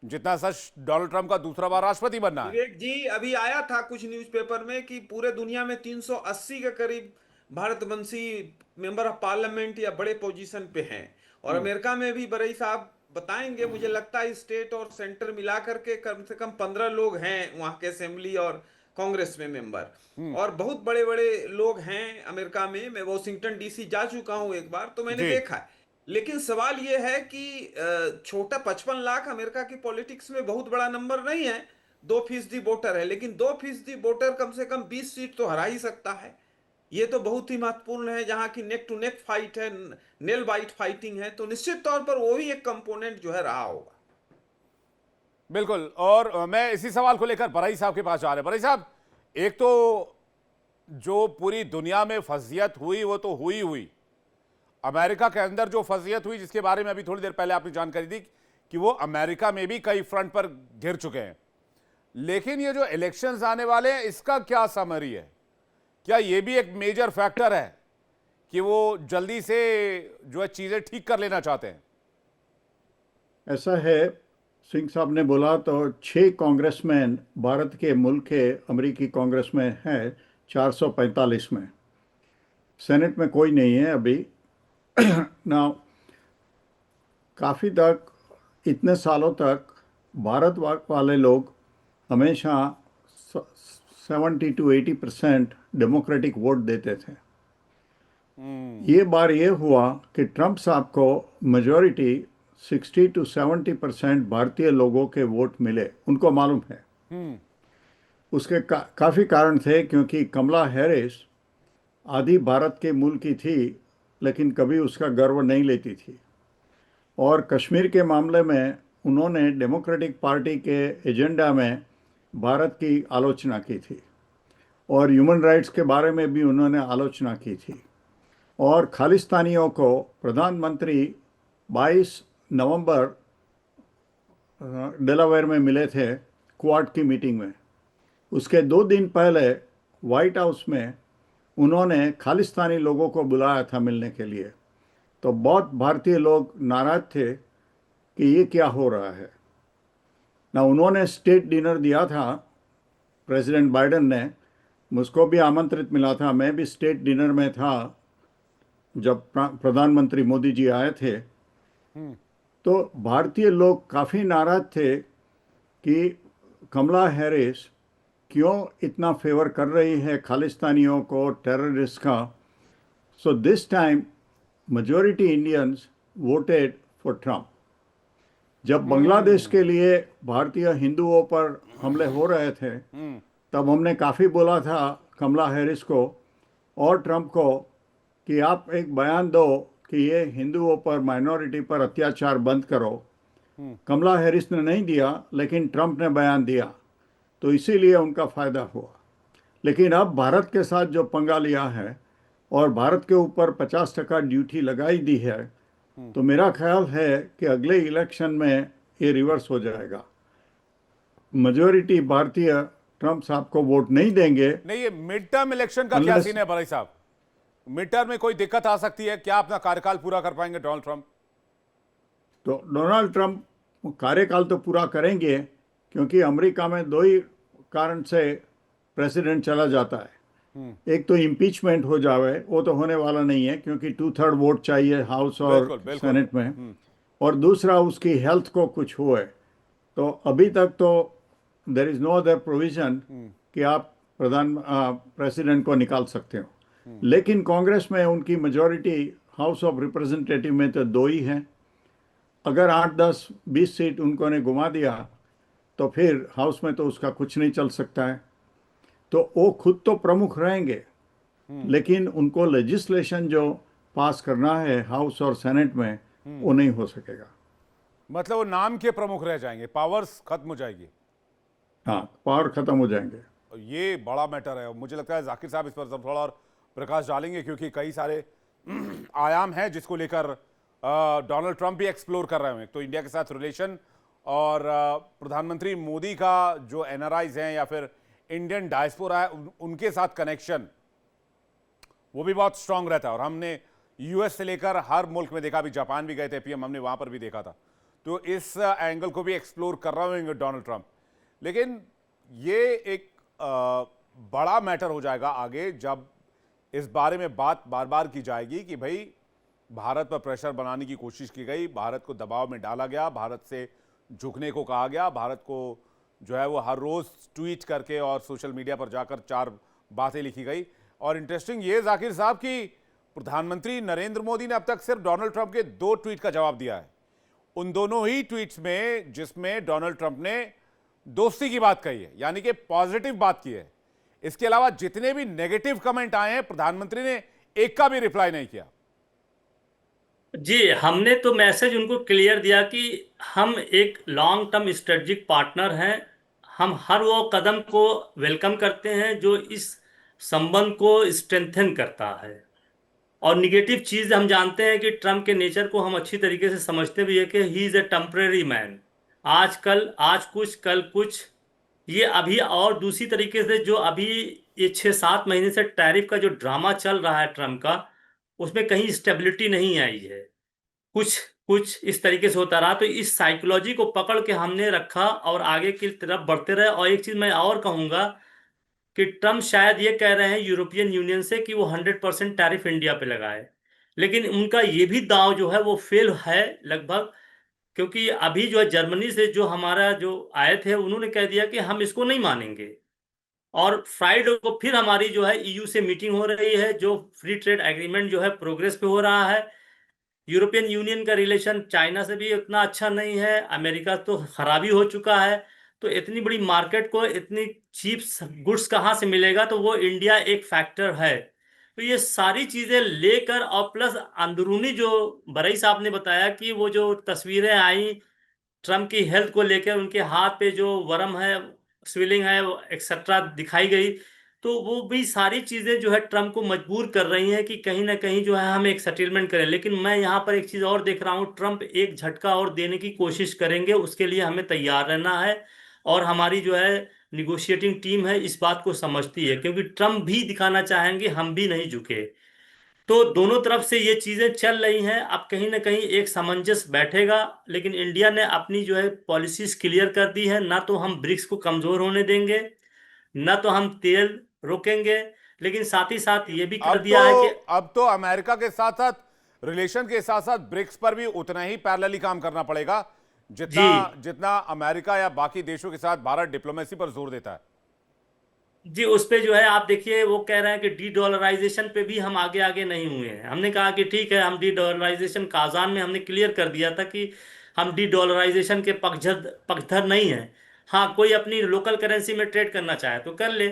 जितना सच डोनाल्ड ट्रंप का दूसरा बार राष्ट्रपति बनना है। विवेक जी, अभी आया था कुछ न्यूज़पेपर में कि पूरे दुनिया में 380 के करीब भारतवंशी मेंबर ऑफ पार्लियामेंट या बड़े पोजीशन पे हैं, और अमेरिका में भी बरई साहब बताएंगे, मुझे लगता है स्टेट और सेंटर मिला करके कम से कम 15 लोग हैं वहां के असेंबली और कांग्रेस में मेंबर, और बहुत बड़े बड़े लोग हैं अमेरिका में। मैं वॉशिंगटन डीसी जा चुका हूं एक बार, तो मैंने देखा है। लेकिन सवाल यह है कि छोटा 55 लाख अमेरिका की पॉलिटिक्स में बहुत बड़ा नंबर नहीं है। 2% वोटर है, लेकिन 2% वोटर कम से कम 20 सीट तो हरा ही सकता है। ये तो बहुत ही महत्वपूर्ण है, जहां की नेक टू नेक फाइट है, नेल बाइट फाइटिंग है। तो निश्चित तौर पर वो भी एक कंपोनेंट जो है रहा होगा। बिल्कुल। और मैं इसी सवाल को लेकर बरई साहब के पास जा रहे हैं। बरई साहब, एक तो जो पूरी दुनिया में फजीयत हुई वो तो हुई हुई, अमेरिका के अंदर जो फजीयत हुई जिसके बारे में अभी थोड़ी देर पहले आपने जानकारी दी कि वो अमेरिका में भी कई फ्रंट पर घिर चुके हैं, लेकिन ये जो इलेक्शंस आने वाले हैं इसका क्या समरी है? क्या ये भी एक मेजर फैक्टर है कि वो जल्दी से जो है चीजें ठीक कर लेना चाहते हैं? ऐसा है, सिंह साहब ने बोला तो 6 कांग्रेसमैन भारत के मुल्क के अमेरिकी कांग्रेस में हैं, 445 में। सेनेट में कोई नहीं है अभी ना। काफ़ी तक इतने सालों तक भारत वाले लोग हमेशा 70 to 80% डेमोक्रेटिक वोट देते थे। ये बार ये हुआ कि ट्रंप साहब को मेजॉरिटी 60 to 70% भारतीय लोगों के वोट मिले, उनको मालूम है। उसके काफ़ी कारण थे, क्योंकि कमला हैरिस आधी भारत के मूल की थी, लेकिन कभी उसका गर्व नहीं लेती थी। और कश्मीर के मामले में उन्होंने डेमोक्रेटिक पार्टी के एजेंडा में भारत की आलोचना की थी, और ह्यूमन राइट्स के बारे में भी उन्होंने आलोचना की थी। और खालिस्तानियों को प्रधानमंत्री 22 नवंबर डेलावेयर में मिले थे क्वाड की मीटिंग में। उसके 2 दिन पहले वाइट हाउस में उन्होंने खालिस्तानी लोगों को बुलाया था मिलने के लिए। तो बहुत भारतीय लोग नाराज थे कि ये क्या हो रहा है ना। उन्होंने स्टेट डिनर दिया था, प्रेसिडेंट बाइडेन ने, मुझको भी आमंत्रित मिला था, मैं भी स्टेट डिनर में था जब प्रधानमंत्री मोदी जी आए थे। तो भारतीय लोग काफ़ी नाराज थे कि कमला हैरिस क्यों इतना फेवर कर रही है खालिस्तानियों को, टेररिस्ट का। So this time majority Indians voted for Trump. जब बांग्लादेश के लिए भारतीय हिंदुओं पर हमले हो रहे थे, तब हमने काफ़ी बोला था कमला हैरिस को और ट्रंप को कि आप एक बयान दो कि ये हिंदुओं पर, माइनॉरिटी पर अत्याचार बंद करो, कमला हैरिस ने नहीं दिया, लेकिन ट्रंप ने बयान दिया, तो इसीलिए उनका फायदा हुआ। लेकिन अब भारत के साथ जो पंगा लिया है और भारत के ऊपर 50% ड्यूटी लगाई दी है, तो मेरा ख्याल है कि अगले इलेक्शन में ये रिवर्स हो जाएगा। मेजॉरिटी भारतीय ट्रंप साहब को वोट नहीं देंगे। नहीं, ये मिड टर्म इलेक्शन का क्या सीन है भाई साहब? मिड टर्म में कोई दिक्कत आ सकती है क्या? अपना कार्यकाल पूरा कर पाएंगे डोनाल्ड ट्रंप? तो डोनाल्ड ट्रंप कार्यकाल तो पूरा करेंगे, क्योंकि अमेरिका में दो ही कारण से प्रेसिडेंट चला जाता है। एक तो इम्पीचमेंट हो जावे, वो तो होने वाला नहीं है, क्योंकि 2/3 वोट चाहिए हाउस और बिल्कुल। सेनेट में। और दूसरा उसकी हेल्थ को कुछ हुए। तो अभी तक तो there is no other provision कि आप प्रेसिडेंट को निकाल सकते हो। लेकिन कांग्रेस में उनकी मेजॉरिटी हाउस ऑफ रिप्रेजेंटेटिव में तो 2 ही हैं। अगर 8, 10, 20 सीट उनको ने घुमा दिया तो फिर हाउस में तो उसका कुछ नहीं चल सकता है। तो वो खुद तो प्रमुख रहेंगे, लेकिन उनको लेजिस्लेशन जो पास करना है हाउस और सेनेट में, वो नहीं हो सकेगा। मतलब वो नाम के प्रमुख रह जाएंगे, पावर्स खत्म हो जाएगी। हाँ, पावर खत्म हो जाएंगे। ये बड़ा मैटर है। मुझे लगता है जाकिर साहब इस पर थोड़ा और प्रकाश डालेंगे, क्योंकि कई सारे आयाम हैं जिसको लेकर डोनाल्ड ट्रंप भी एक्सप्लोर कर रहे हैं। तो इंडिया के साथ रिलेशन और प्रधानमंत्री मोदी का जो एनआरआईज हैं या फिर इंडियन डायस्पोरा है उनके साथ कनेक्शन, वो भी बहुत स्ट्रांग रहता है। और हमने यूएस से लेकर हर मुल्क में देखा, अभी जापान भी गए थे पीएम, हमने वहां पर भी देखा था। तो इस एंगल को भी एक्सप्लोर कर रहे होंगे डोनाल्ड ट्रंप। लेकिन ये एक बड़ा मैटर हो जाएगा आगे, जब इस बारे में बात बार बार की जाएगी कि भाई भारत पर प्रेशर बनाने की कोशिश की गई, भारत को दबाव में डाला गया, भारत से झुकने को कहा गया, भारत को जो है वो हर रोज ट्वीट करके और सोशल मीडिया पर जाकर 4 बातें लिखी गई। और इंटरेस्टिंग ये जाकिर साहब कि प्रधानमंत्री नरेंद्र मोदी ने अब तक सिर्फ डोनाल्ड ट्रंप के 2 ट्वीट का जवाब दिया है। उन दोनों ही ट्वीट्स में जिसमें डोनाल्ड ट्रंप ने दोस्ती की बात कही है, यानी कि पॉजिटिव बात की है। इसके अलावा जितने भी नेगेटिव कमेंट आए हैं, प्रधानमंत्री ने एक का भी रिप्लाई नहीं किया। जी, हमने तो मैसेज उनको क्लियर दिया कि हम एक लॉन्ग टर्म स्ट्रेटजिक पार्टनर हैं। हम हर वो कदम को वेलकम करते हैं जो इस संबंध को स्ट्रेंथन करता है। और निगेटिव चीज़ हम जानते हैं कि ट्रम्प के नेचर को हम अच्छी तरीके से समझते भी है कि he is a temporary man. आजकल आज कुछ कल कुछ, ये अभी और दूसरी तरीके से जो अभी ये 6-7 महीने से टैरिफ का जो ड्रामा चल रहा है ट्रम्प का, उसमें कहीं स्टेबिलिटी नहीं आई है। कुछ कुछ इस तरीके से होता रहा। तो इस साइकोलॉजी को पकड़ के हमने रखा और आगे की तरफ बढ़ते रहे। और एक चीज़ मैं और कहूँगा कि ट्रम्प शायद ये कह रहे हैं यूरोपियन यूनियन से कि वो 100% टैरिफ इंडिया पे लगाए, लेकिन उनका ये भी दांव जो है वो फेल है लगभग। क्योंकि अभी जो है जर्मनी से जो हमारा जो आए थे उन्होंने कह दिया कि हम इसको नहीं मानेंगे। और फ्राइडे को फिर हमारी जो है ईयू से मीटिंग हो रही है, जो फ्री ट्रेड एग्रीमेंट जो है प्रोग्रेस पे हो रहा है। यूरोपियन यूनियन का रिलेशन चाइना से भी उतना अच्छा नहीं है, अमेरिका तो खराबी हो चुका है। तो इतनी बड़ी मार्केट को इतनी चीप गुड्स कहाँ से मिलेगा? तो वो इंडिया एक फैक्टर है। तो ये सारी चीज़ें लेकर और प्लस अंदरूनी जो बरई साहब ने बताया कि वो जो तस्वीरें आई ट्रम्प की हेल्थ को लेकर, उनके हाथ पे जो वर्म है, स्विलिंग है, एक्सेट्रा दिखाई गई, तो वो भी सारी चीज़ें जो है ट्रम्प को मजबूर कर रही हैं कि कहीं ना कहीं जो है हम एक सेटलमेंट करें। लेकिन मैं यहाँ पर एक चीज़ और देख रहा हूँ, ट्रम्प एक झटका और देने की कोशिश करेंगे, उसके लिए हमें तैयार रहना है। और हमारी जो है निगोशिएटिंग टीम है इस बात को समझती है, क्योंकि ट्रम्प भी दिखाना चाहेंगे हम भी नहीं झुके। तो दोनों तरफ से ये चीजें चल रही हैं। अब कहीं ना कहीं एक सामंजस्य बैठेगा। लेकिन इंडिया ने अपनी जो है पॉलिसीज क्लियर कर दी है, ना तो हम ब्रिक्स को कमजोर होने देंगे, ना तो हम तेल रोकेंगे। लेकिन साथ ही साथ ये भी कर दिया है कि अब तो अमेरिका के साथ साथ रिलेशन के साथ साथ ब्रिक्स पर भी उतना ही पैरेलली काम करना पड़ेगा जितना अमेरिका या बाकी देशों के साथ भारत डिप्लोमेसी पर जोर देता है। जी, उस पे जो है आप देखिए वो कह रहे हैं कि डी डॉलराइजेशन पे भी हम आगे आगे नहीं हुए हैं। हमने कहा कि ठीक है, हम डी डॉलराइजेशन काजान में हमने क्लियर कर दिया था कि हम डी डॉलराइजेशन के पक्षधर नहीं हैं। हाँ, कोई अपनी लोकल करेंसी में ट्रेड करना चाहे तो कर ले।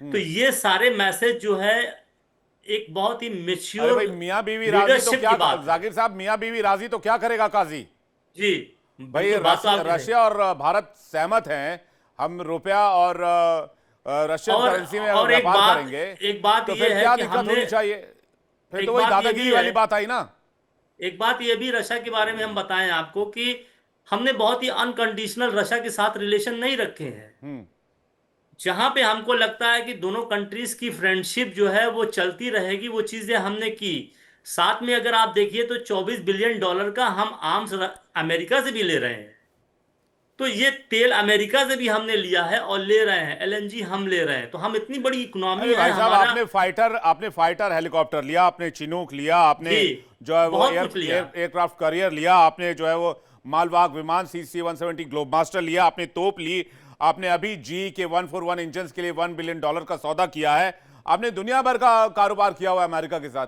तो ये सारे मैसेज जो है एक बहुत ही अरे मेच्योर भाई, मियाँ बीवी राजी तो लीडरशिप क्या, की बात है। जाकिर साहब, मियाँ बीवी राजी तो क्या करेगा काजी? जी भाई बिल्कुल, बात तो आपकी सही। रशिया और भारत सहमत हैं, हम रुपया और रशियन और करेंसी में अगर और व्यापार करेंगे एक बात तो ये फिर है क्या कि दिक्कत हमने, होनी चाहिए? फिर तो एक वही बात ये दादागिरी भी वाली है, बात आई ना। एक बात ये भी रशिया के बारे में हम बताएं आपको कि हमने बहुत ही अनकंडीशनल रशिया के साथ रिलेशन नहीं रखे हैं। हम्म। जहां पे हमको लगता है कि दोनों कंट्रीज की फ्रेंडशिप जो है वो चलती रहेगी, वो चीजें हमने की। साथ में अगर आप देखिए तो $24 बिलियन का हम आर्म्स अमेरिका से भी ले रहे हैं। तो ये तेल अमेरिका से भी हमने लिया है और ले रहे हैं, एलएनजी हम ले रहे हैं। तो हम इतनी बड़ी इकोनॉमी अरे है भाई साहब, हमारा। आपने फाइटर हेलीकॉप्टर लिया, आपने चिनूक लिया, आपने जी जो है वो बहुत कुछ लिया। एयरक्राफ्ट कैरियर लिया, आपने जो है वो मालवाहक विमान CC-170 ग्लोबमास्टर लिया, आपने तोप ली, आपने अभी जी के 141 इंजन के लिए $1 बिलियन का सौदा किया है, आपने दुनिया भर का कारोबार किया हुआ है अमेरिका के साथ।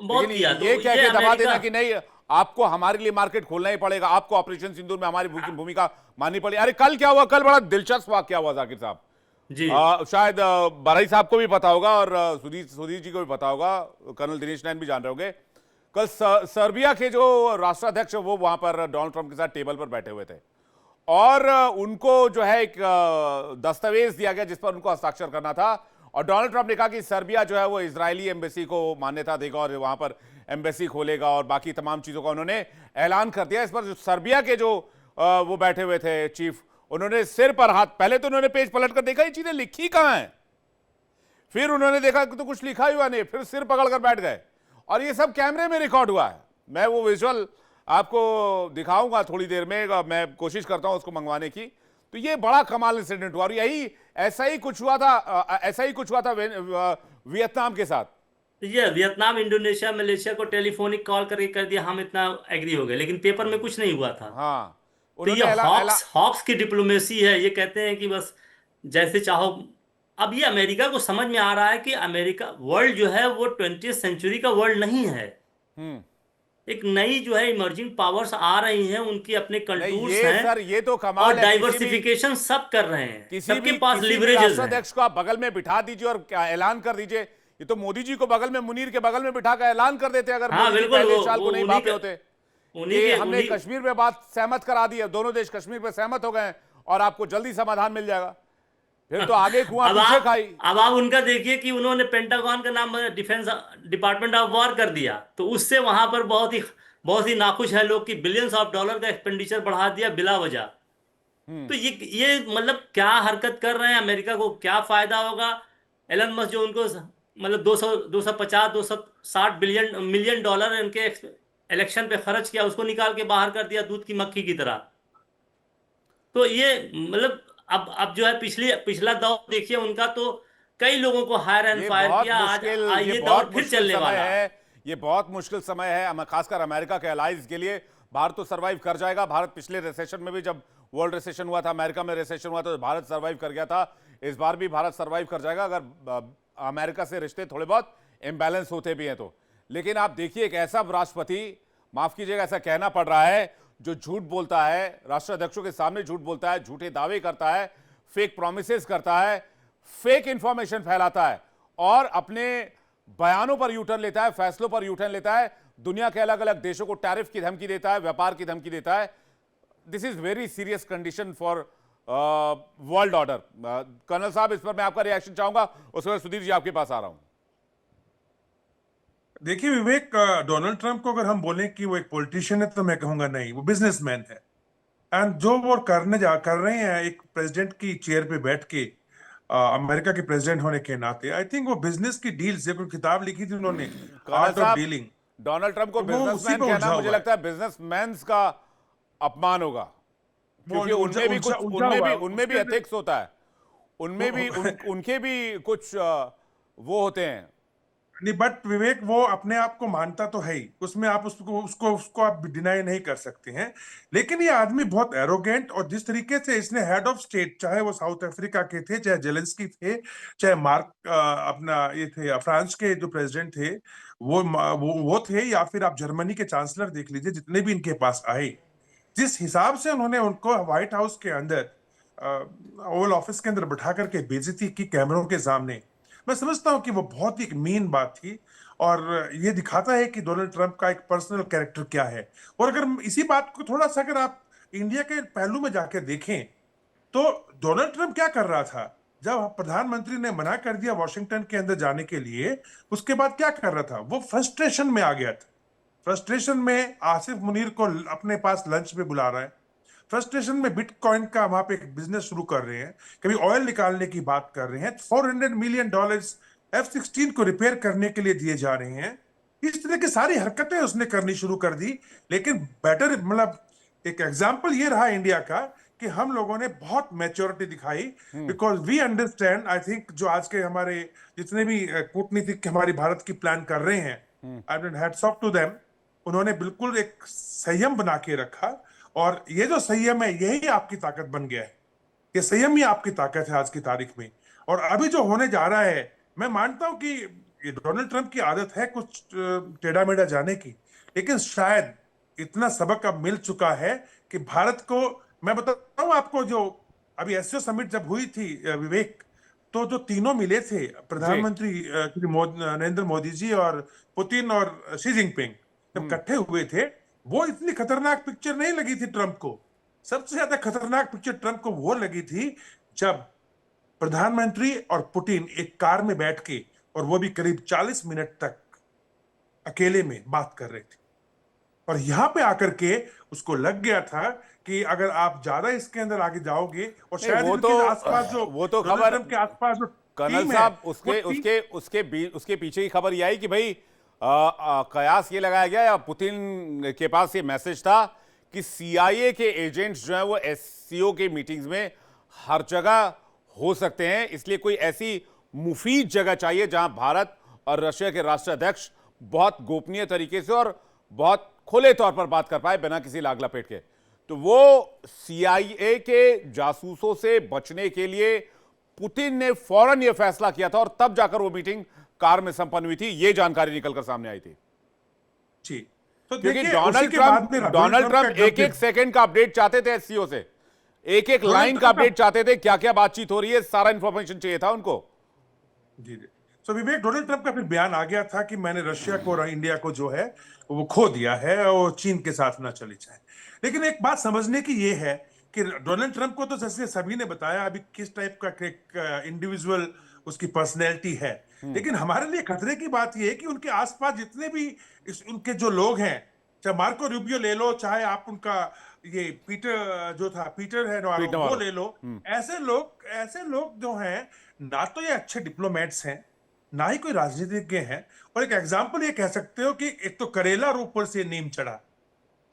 बहुत लेकिन किया। तो ये कह ये के दबा अमेरिका, देना कि नहीं, आपको हमारे लिए मार्केट खोलना ही पड़ेगा, आपको ऑपरेशन सिंदूर में हमारी भूमिका माननी पड़ेगी। अरे कल क्या हुआ, कल बड़ा दिलचस्प वाकया हुआ जाकिर साहब। जी शायद बराई साहब को भी पता होगा और सुधीर जी को भी पता होगा, कर्नल दिनेश नैन भी जान रहे होंगे। कल सर्बिया के जो राष्ट्राध्यक्ष वो वहां पर डोनाल्ड ट्रंप के साथ टेबल पर बैठे हुए थे और उनको जो है एक दस्तावेज दिया गया जिस पर उनको हस्ताक्षर करना था, और डोनाल्ड ट्रंप ने कहा कि सर्बिया जो है वो इजरायली एम्बेसी को मान्यता देगा और वहां पर एम्बेसी खोलेगा और बाकी तमाम चीजों का उन्होंने ऐलान कर दिया। इस पर जो सर्बिया के जो वो बैठे हुए थे चीफ, उन्होंने सिर पर हाथ, पहले तो उन्होंने पेज पलट कर देखा ये चीजें लिखी कहां है, फिर उन्होंने देखा कि तो कुछ लिखा हुआ नहीं, फिर सिर पकड़कर बैठ गए। और ये सब कैमरे में रिकॉर्ड हुआ है। मैं वो विजुअल आपको दिखाऊंगा थोड़ी देर में, मैं कोशिश करता हूं उसको मंगवाने की। तो ये बड़ा कमाल इंसिडेंट हुआ और ऐसा ही कुछ हुआ था वियतनाम के साथ। ये वियतनाम, इंडोनेशिया, मलेशिया को टेलीफोनिक कॉल करके कर दिया, हम इतना एग्री हो गए, लेकिन पेपर में कुछ नहीं हुआ था। हाँ, तो ये उन्होंने हॉक्स की डिप्लोमेसी है। ये कहते हैं कि बस जैसे चाहो। अब ये अमेरिका को समझ में आ रहा है कि अमेरिका वर्ल्ड जो है वो 20वीं सेंचुरी का वर्ल्ड नहीं है। हम्म। एक नई जो है इमर्जिंग पावर्स आ रही हैं, उनके अपने नहीं कंटूर्स ये हैं सर, ये तो और कमाल है। डाइवर्सिफिकेशन सब कर रहे हैं, सबके पास किसी भी लिवरेजेस हैं। राष्ट्राध्यक्ष को आप बगल में बिठा दीजिए और क्या ऐलान कर दीजिए। ये तो मोदी जी को बगल में, मुनीर के बगल में बिठा कर ऐलान कर देते अगर हाँ मोदी जी बिल्कुल, पहले वो साल को नहीं उन्हीं भापे के होते। उन्हीं ये के हमने उन्हीं कश्मीर पे बात सहमत करा दी है, दोनों देश कश्मीर पे सहमत हो गए हैं और आपको जल्दी समाधान मिल जाएगा। फिर तो आगे कुआं पीछे खाई। अब आप उनका देखिए कि उन्होंने पेंटागन का नाम डिफेंस डिपार्टमेंट ऑफ वॉर कर दिया, तो उससे वहां पर बहुत ही नाखुश है लोग कि बिलियंस ऑफ डॉलर का एक्सपेंडिचर बढ़ा दिया बिला वजह। तो ये मतलब क्या हरकत कर रहे हैं, अमेरिका को क्या फायदा होगा। एलन मस्क जो उनको मतलब 260 मिलियन डॉलर उनके इलेक्शन पे खर्च किया, उसको निकाल के बाहर कर दिया दूध की मक्खी की तरह। तो ये मतलब अब जो है पिछला दौर देखिए उनका, तो कई लोगों को हायर एंड फायर किया। आज ये दौर फिर चलने वाला है। ये बहुत मुश्किल समय है, खासकर अमेरिका के अलाइज के लिए। भारत तो सरवाइव कर जाएगा। भारत पिछले रिसेशन में भी, जब वर्ल्ड रिसेशन हुआ था, अमेरिका में रिसेशन हुआ था, तो भारत सरवाइव कर गया था। इस बार भी भारत सरवाइव कर जाएगा अगर अमेरिका से रिश्ते थोड़े बहुत इम्बैलेंस होते भी हैं तो। लेकिन आप देखिए, एक ऐसा राष्ट्रपति, माफ कीजिएगा ऐसा कहना पड़ रहा है, जो झूठ बोलता है, राष्ट्राध्यक्षों के सामने झूठ बोलता है, झूठे दावे करता है, फेक प्रॉमिसेस करता है, फेक इंफॉर्मेशन फैलाता है और अपने बयानों पर यूटर्न लेता है, फैसलों पर यूटर्न लेता है, दुनिया के अलग अलग देशों को टैरिफ की धमकी देता है, व्यापार की धमकी देता है। This is very serious condition for world order. Colonel साहब, इस पर मैं आपका रिएक्शन चाहूंगा, उसके बाद सुधीर जी आपके पास आ रहा हूं। देखिए विवेक, डोनाल्ड ट्रंप को अगर हम बोलें कि वो एक पॉलिटिशियन है तो मैं कहूंगा नहीं, वो बिजनेसमैन है। एंड जो वो कर रहे हैं एक प्रेसिडेंट की चेयर पे बैठ के, अमेरिका के प्रेसिडेंट होने के नाते, आई थिंक वो बिजनेस की डील्स, कोई किताब लिखी थी उन्होंने, art of dealing. Donald Trump को वो उसी बिजनेसमैन पे कहना उलझा मुझे हुआ लगता है बिजनेसमैन का अपमान होगा, क्योंकि उनमें भी कुछ, उनमें भी एथिक्स होता है, उनमें भी उनके भी कुछ वो होते हैं। नहीं, बट विवेक वो अपने आप को मानता तो है ही, उसमें आप उसको आप डिनाई नहीं कर सकते हैं। लेकिन ये आदमी बहुत एरोगेंट, और जिस तरीके से इसने हेड ऑफ स्टेट, चाहे वो साउथ अफ्रीका के थे, चाहे जेलेंस्की थे, चाहे मार्क अपना ये थे फ्रांस के जो प्रेसिडेंट थे, वो थे, या फिर आप जर्मनी के चांसलर देख लीजिए, जितने भी इनके पास आए, जिस हिसाब से उन्होंने उनको व्हाइट हाउस के अंदर, ओवल ऑफिस के अंदर बैठा करके बेइज्जती की कैमरों के सामने, मैं समझता हूं कि वो बहुत ही एक मीन बात थी, और ये दिखाता है कि डोनाल्ड ट्रंप का एक पर्सनल कैरेक्टर क्या है। और अगर इसी बात को थोड़ा सा अगर आप इंडिया के पहलू में जाकर देखें, तो डोनाल्ड ट्रंप क्या कर रहा था जब प्रधानमंत्री ने मना कर दिया वॉशिंगटन के अंदर जाने के लिए? उसके बाद क्या कर रहा था? वो फ्रस्ट्रेशन में आ गया था। फ्रस्ट्रेशन में आसिफ मुनीर को अपने पास लंच पे बुला रहा है। फ्रस्ट्रेशन में बिटकॉइन का वहां पे एक बिजनेस शुरू कर रहे हैं, कभी ऑयल निकालने की बात कर रहे हैं, $400 मिलियन F-16 को रिपेयर करने के लिए दिए जा रहे हैं। इस तरह की सारी हरकतें उसने करनी शुरू कर दी। लेकिन बेटर मतलब एक एग्जाम्पल ये रहा इंडिया का कि हम लोगों ने बहुत मैच्योरिटी दिखाई, because we understand. I think जो आज के हमारे जितने भी कूटनीतिक हमारी भारत की प्लान कर रहे हैं, I mean hats off to them. उन्होंने बिल्कुल एक संयम बना के रखा, और ये जो संयम है यही आपकी ताकत बन गया है। ये संयम ही आपकी ताकत है आज की तारीख में। और अभी जो होने जा रहा है, मैं मानता हूं कि ये डोनाल्ड ट्रंप की आदत है कुछ टेढ़ा मेढ़ा जाने की, लेकिन शायद इतना सबक अब मिल चुका है कि भारत को, मैं बताता हूं आपको, जो अभी एससीओ समिट जब हुई थी विवेक, तो जो तीनों मिले थे प्रधानमंत्री नरेंद्र मोदी जी और पुतिन और शी जिनपिंग, जब इकट्ठे हुए थे, वो इतनी खतरनाक पिक्चर नहीं लगी थी ट्रंप को। सबसे ज्यादा खतरनाक पिक्चर ट्रंप को वो लगी थी जब प्रधानमंत्री और पुतिन एक कार में बैठ के, और वो भी करीब 40 मिनट तक अकेले में बात कर रहे थे। और यहां पे आकर के उसको लग गया था कि अगर आप ज्यादा इसके अंदर आगे जाओगे, और शायद इनके आसपास जो वो तो डोनाल्ड खबर ट्रंप के आसपास जो कर्नल टीम है, साहब, वो उसके पीछे की खबर ये आई कि भाई कयास ये लगाया गया, या पुतिन के पास ये मैसेज था कि CIA के एजेंट्स जो हैं वो SCO के मीटिंग्स में हर जगह हो सकते हैं, इसलिए कोई ऐसी मुफीद जगह चाहिए जहां भारत और रशिया के राष्ट्राध्यक्ष बहुत गोपनीय तरीके से और बहुत खुले तौर पर बात कर पाए बिना किसी लाग लपेट के। तो वो CIA के जासूसों से बचने के लिए पुतिन ने फौरन यह फैसला किया था, और तब जाकर वो मीटिंग कार में संपन्न हुई थी। ये जानकारी निकलकर सामने आई थी जी। तो क्योंकि देखिए, डोनाल्ड ट्रंप एक एक सेकंड का अपडेट चाहते थे SCO से, एक एक लाइन का अपडेट चाहते थे, क्या क्या बातचीत हो रही है, सारा इंफॉर्मेशन चाहिए था उनको। जी जी। तो विवेक, डोनाल्ड ट्रंप का फिर बयान आ गया था कि मैंने रशिया को और इंडिया को जो है वो खो दिया है, और चीन के साथ ना चली जाए। लेकिन एक बात समझने की ये है कि डोनाल्ड ट्रंप को तो जैसे सभी ने बताया अभी किस टाइप का इंडिविजुअल उसकी पर्सनैलिटी है, लेकिन हमारे लिए खतरे की बात यह है कि उनके आसपास जितने भी उनके जो लोग हैं, चाहे मार्को रूबियो ले लो, चाहे आप उनका ये पीटर जो था, पीटर है वो ले लो, ऐसे लोग जो हैं, ना तो ये अच्छे डिप्लोमेट्स हैं, ना ही कोई राजनीतिज्ञ हैं। और एक एग्जाम्पल ये कह सकते हो कि एक तो करेला और ऊपर से नीम चढ़ा,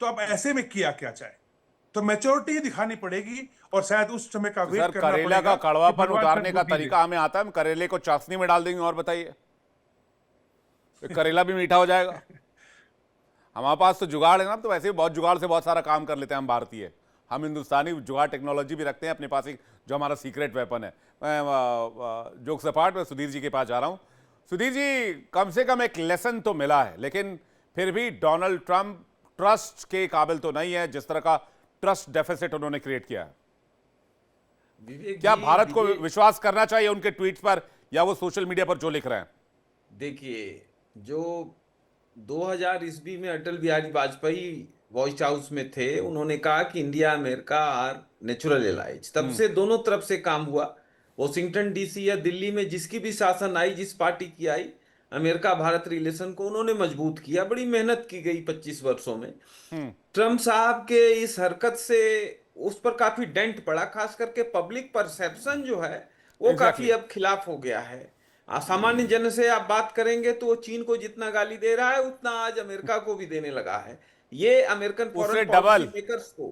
तो अब ऐसे में किया क्या जाए? तो मैच्योरिटी ही दिखानी पड़ेगी, और शायद उस समय का वेट करना पड़ेगा। करेला का कड़वापन उतारने का तरीका हमें आता है, हम करेले को चाशनी में डाल देंगे और बताइए, करेला भी मीठा हो जाएगा। हमारे पास तो जुगाड़ है ना, तो वैसे भी बहुत जुगाड़ से बहुत सारा काम कर लेते हैं हम भारतीय। हम हिंदुस्तानी जुगाड़ टेक्नोलॉजी भी रखते हैं अपने पास, एक जो हमारा सीक्रेट वेपन है। मैं जोक्स अपार्ट, मैं सुधीर जी के पास जा रहा हूं। सुधीर जी, कम से कम एक लेसन तो मिला है, लेकिन फिर भी डोनाल्ड ट्रंप ट्रस्ट के काबिल तो नहीं है जिस तरह का ट्रस्ट डेफिसिट उन्होंने क्रिएट किया है। क्या भारत को विश्वास करना चाहिए उनके ट्वीट्स पर, या वो सोशल मीडिया पर जो लिख रहे हैं? देखिए, जो 2000 ईस्वी में अटल बिहारी वाजपेयी व्हाइट हाउस में थे, उन्होंने कहा कि India America are natural allies. तब से दोनों तरफ से काम हुआ। वॉशिंगटन DC या दिल्ली में जिसकी भी शासन आई, जिस पार्टी की आई, अमेरिका भारत रिलेशन को उन्होंने मजबूत किया। बड़ी मेहनत की गई 25 वर्षों में। ट्रंप साहब के इस हरकत से उस पर काफी डेंट पड़ा, खास करके पब्लिक परसेप्शन जो है वो काफी अब खिलाफ हो गया है। सामान्य जन से आप बात करेंगे तो वो चीन को जितना गाली दे रहा है, उतना आज अमेरिका को भी देने लगा है। ये अमेरिकन फॉरेन पॉलिसी मेकर्स को,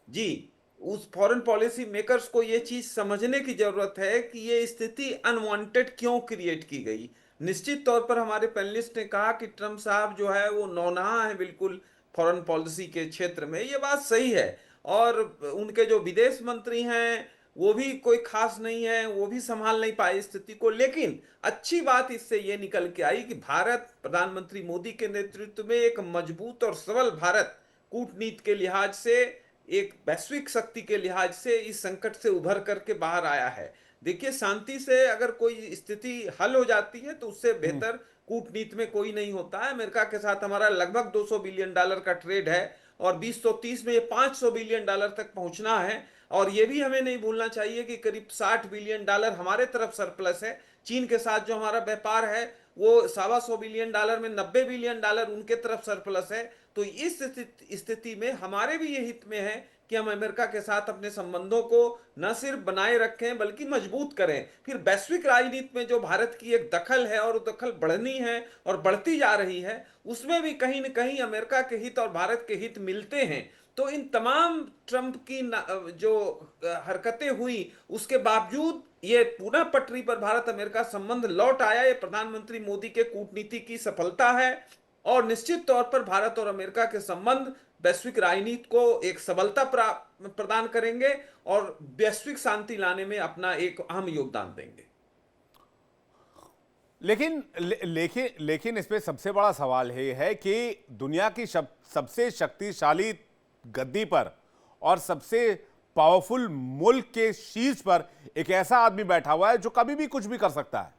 जी, उस फॉरेन पॉलिसी मेकर्स को ये चीज समझने की जरूरत है कि ये स्थिति अनवांटेड क्यों क्रिएट की गई। निश्चित तौर पर हमारे पैनलिस्ट ने कहा कि ट्रंप साहब जो है वो नौनहा है बिल्कुल फॉरेन पॉलिसी के क्षेत्र में, ये बात सही है। और उनके जो विदेश मंत्री हैं वो भी कोई खास नहीं है, वो भी संभाल नहीं पाए स्थिति को। लेकिन अच्छी बात इससे ये निकल के आई कि भारत प्रधानमंत्री मोदी के नेतृत्व में एक मजबूत और सबल भारत कूटनीति के लिहाज से एक वैश्विक शक्ति के लिहाज से इस संकट से उभर करके बाहर आया है। देखिए, शांति से अगर कोई स्थिति हल हो जाती है तो उससे बेहतर कूटनीति में कोई नहीं होता है। अमेरिका के साथ हमारा लगभग $200 बिलियन का ट्रेड है और 2030 में ये $500 बिलियन तक पहुंचना है। और ये भी हमें नहीं भूलना चाहिए कि करीब $60 बिलियन हमारे तरफ सरप्लस है। चीन के साथ जो हमारा व्यापार है वो $125 बिलियन में $90 बिलियन उनके तरफ सरप्लस है। तो इस स्थिति में हमारे भी ये हित में है कि हम अमेरिका के साथ अपने संबंधों को न सिर्फ बनाए रखें बल्कि मजबूत करें। फिर वैश्विक राजनीति में जो भारत की एक दखल है और दखल बढ़नी है और बढ़ती जा रही है, उसमें भी कहीं न कहीं अमेरिका के हित और भारत के हित मिलते हैं। तो इन तमाम ट्रंप की जो हरकतें हुई उसके बावजूद ये पुनः पटरी पर भारत अमेरिका संबंध लौट आया। ये प्रधानमंत्री मोदी के कूटनीति की सफलता है और निश्चित तौर पर भारत और अमेरिका के संबंध वैश्विक राजनीति को एक सबलता प्रदान करेंगे और वैश्विक शांति लाने में अपना एक अहम योगदान देंगे। लेकिन इसमें सबसे बड़ा सवाल ये है कि दुनिया की सबसे शक्तिशाली गद्दी पर और सबसे पावरफुल मुल्क के शीर्ष पर एक ऐसा आदमी बैठा हुआ है जो कभी भी कुछ भी कर सकता है।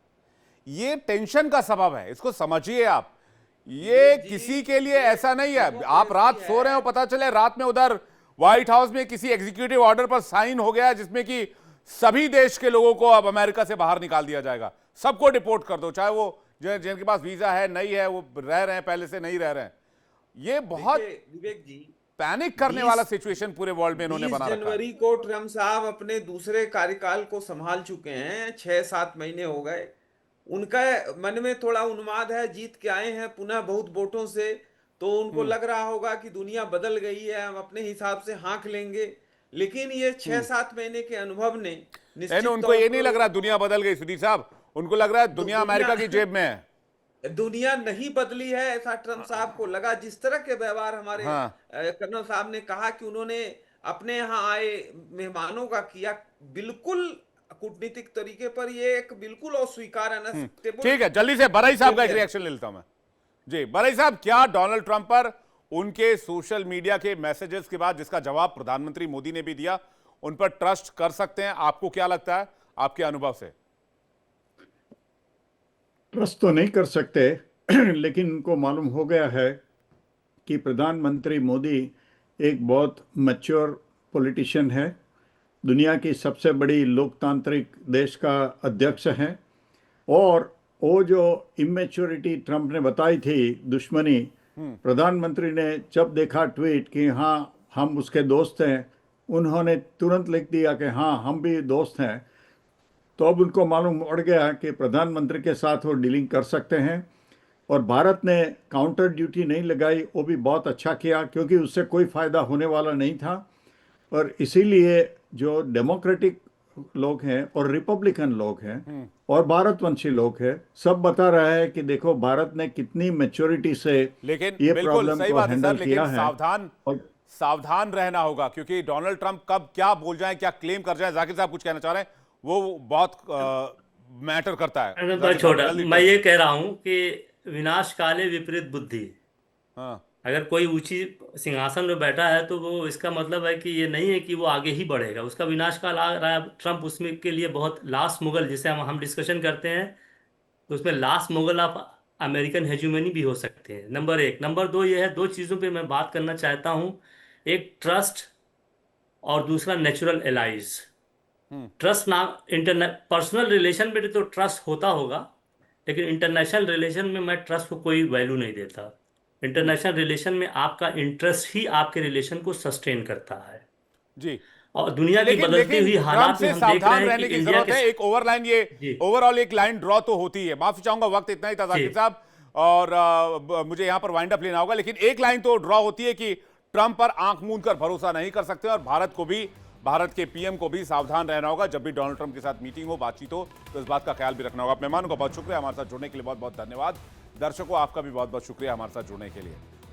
ये टेंशन का सबब है, इसको समझिए आप। ये किसी के लिए ऐसा नहीं है। आप रात सो रहे हो, पता चले रात में उधर व्हाइट हाउस में किसी एग्जीक्यूटिव ऑर्डर पर साइन हो गया जिसमें कि सभी देश के लोगों को अब अमेरिका से बाहर निकाल दिया जाएगा, सबको डिपोर्ट कर दो, चाहे वो जिनके पास वीजा है नहीं है, वो रह रहे हैं पहले से नहीं रह रहे हैं। ये बहुत विवेक जी पैनिक करने वाला सिचुएशन पूरे वर्ल्ड में इन्होंने बना रखा है। 20 जनवरी को ट्रंप साहब अपने दूसरे कार्यकाल को संभाल चुके हैं, 6-7 महीने हो गए। उनका मन में थोड़ा उन्माद है, जीत के आए हैं पुनः बहुत वोटों से, तो उनको लग रहा होगा कि दुनिया बदल गई है, हम अपने हिसाब से हाँक लेंगे। लेकिन ये 6-7 महीने के अनुभव ने उनको ये नहीं लग रहा दुनिया बदल गई सुधीर साहब, उनको लग रहा है दुनिया अमेरिका की जेब में है। दुनिया नहीं बदली है ऐसा ट्रंप साहब को लगा। जिस तरह के व्यवहार हमारे कर्नल साहब ने कहा कि उन्होंने अपने यहाँ आए मेहमानों का किया, बिल्कुल कूटनीतिक तरीके पर, ये एक बिल्कुल अस्वीकार है। ठीक है, जल्दी से बरई साहब का एक रिएक्शन ले लेता हूं मैं। जी बरई साहब, क्या डोनाल्ड ट्रंप पर उनके सोशल मीडिया के मैसेजेस के बाद जिसका जवाब प्रधानमंत्री मोदी ने भी दिया, उन पर ट्रस्ट कर सकते हैं? आपको क्या लगता है आपके अनुभव से? ट्रस्ट तो नहीं कर सकते, लेकिन उनको मालूम हो गया है कि प्रधानमंत्री मोदी एक बहुत मैच्योर पॉलिटिशियन है, दुनिया की सबसे बड़ी लोकतांत्रिक देश का अध्यक्ष हैं, और वो जो इमेच्योरिटी ट्रंप ने बताई थी, दुश्मनी, प्रधानमंत्री ने जब देखा ट्वीट कि हाँ हम उसके दोस्त हैं, उन्होंने तुरंत लिख दिया कि हाँ हम भी दोस्त हैं। तो अब उनको मालूम पड़ गया कि प्रधानमंत्री के साथ वो डीलिंग कर सकते हैं। और भारत ने काउंटर ड्यूटी नहीं लगाई, वो भी बहुत अच्छा किया, क्योंकि उससे कोई फ़ायदा होने वाला नहीं था। और इसीलिए जो डेमोक्रेटिक लोग हैं और रिपब्लिकन लोग हैं और भारतवंशी लोग हैं, सब बता रहा है कि देखो भारत ने कितनी मैच्योरिटी से ये प्रॉब्लम को हैंडल किया है। सावधान रहना होगा, क्योंकि डोनाल्ड ट्रंप कब क्या बोल जाए, क्या क्लेम कर जाए, जाकिर साहब कुछ कहना चाह रहे हैं, वो बहुत मैटर करता है। छोटा मैं ये कह रहा हूं कि विनाश काले विपरीत बुद्धि। हाँ। अगर कोई ऊंची सिंहासन में बैठा है तो वो इसका मतलब है कि ये नहीं है कि वो आगे ही बढ़ेगा, उसका विनाश काल आ रहा है। ट्रंप उसमें के लिए बहुत लास्ट मुगल, जिसे हम डिस्कशन करते हैं, तो उसमें लास्ट मुगल ऑफ अमेरिकन हेजुमनी भी हो सकते हैं। नंबर 1। नंबर 2 ये है, 2 चीज़ों पे मैं बात करना चाहता हूँ, एक ट्रस्ट और दूसरा नेचुरल एलाइज। ट्रस्ट ना पर्सनल रिलेशन में तो ट्रस्ट होता होगा, लेकिन इंटरनेशनल रिलेशन में मैं ट्रस्ट को कोई वैल्यू नहीं देता। इंटरनेशनल रिलेशन में आपका इंटरेस्ट ही आपके रिलेशन को सस्टेन करता है जी। और दुनिया की बदलती हुई हालात में हम देख रहे हैं कि इंडिया के एक ओवरलाइन, ये ओवरऑल एक लाइन ड्रॉ तो होती है। माफी चाहूंगा, वक्त इतना ही था जाकिर साहब, और मुझे यहां पर वाइंड अप लेना होगा, लेकिन एक लाइन तो ड्रॉ होती है कि ट्रंप पर आंख मूंद कर भरोसा नहीं कर सकते, और भारत के पीएम को भी सावधान रहना होगा। जब भी डोनाल्ड ट्रंप के साथ मीटिंग हो, बातचीत हो, तो इस बात का ख्याल भी रखना होगा। मेहमानों का बहुत शुक्रिया, हमारे साथ जुड़ने के लिए बहुत बहुत धन्यवाद। दर्शकों, आपका भी बहुत बहुत शुक्रिया हमारे साथ जुड़ने के लिए।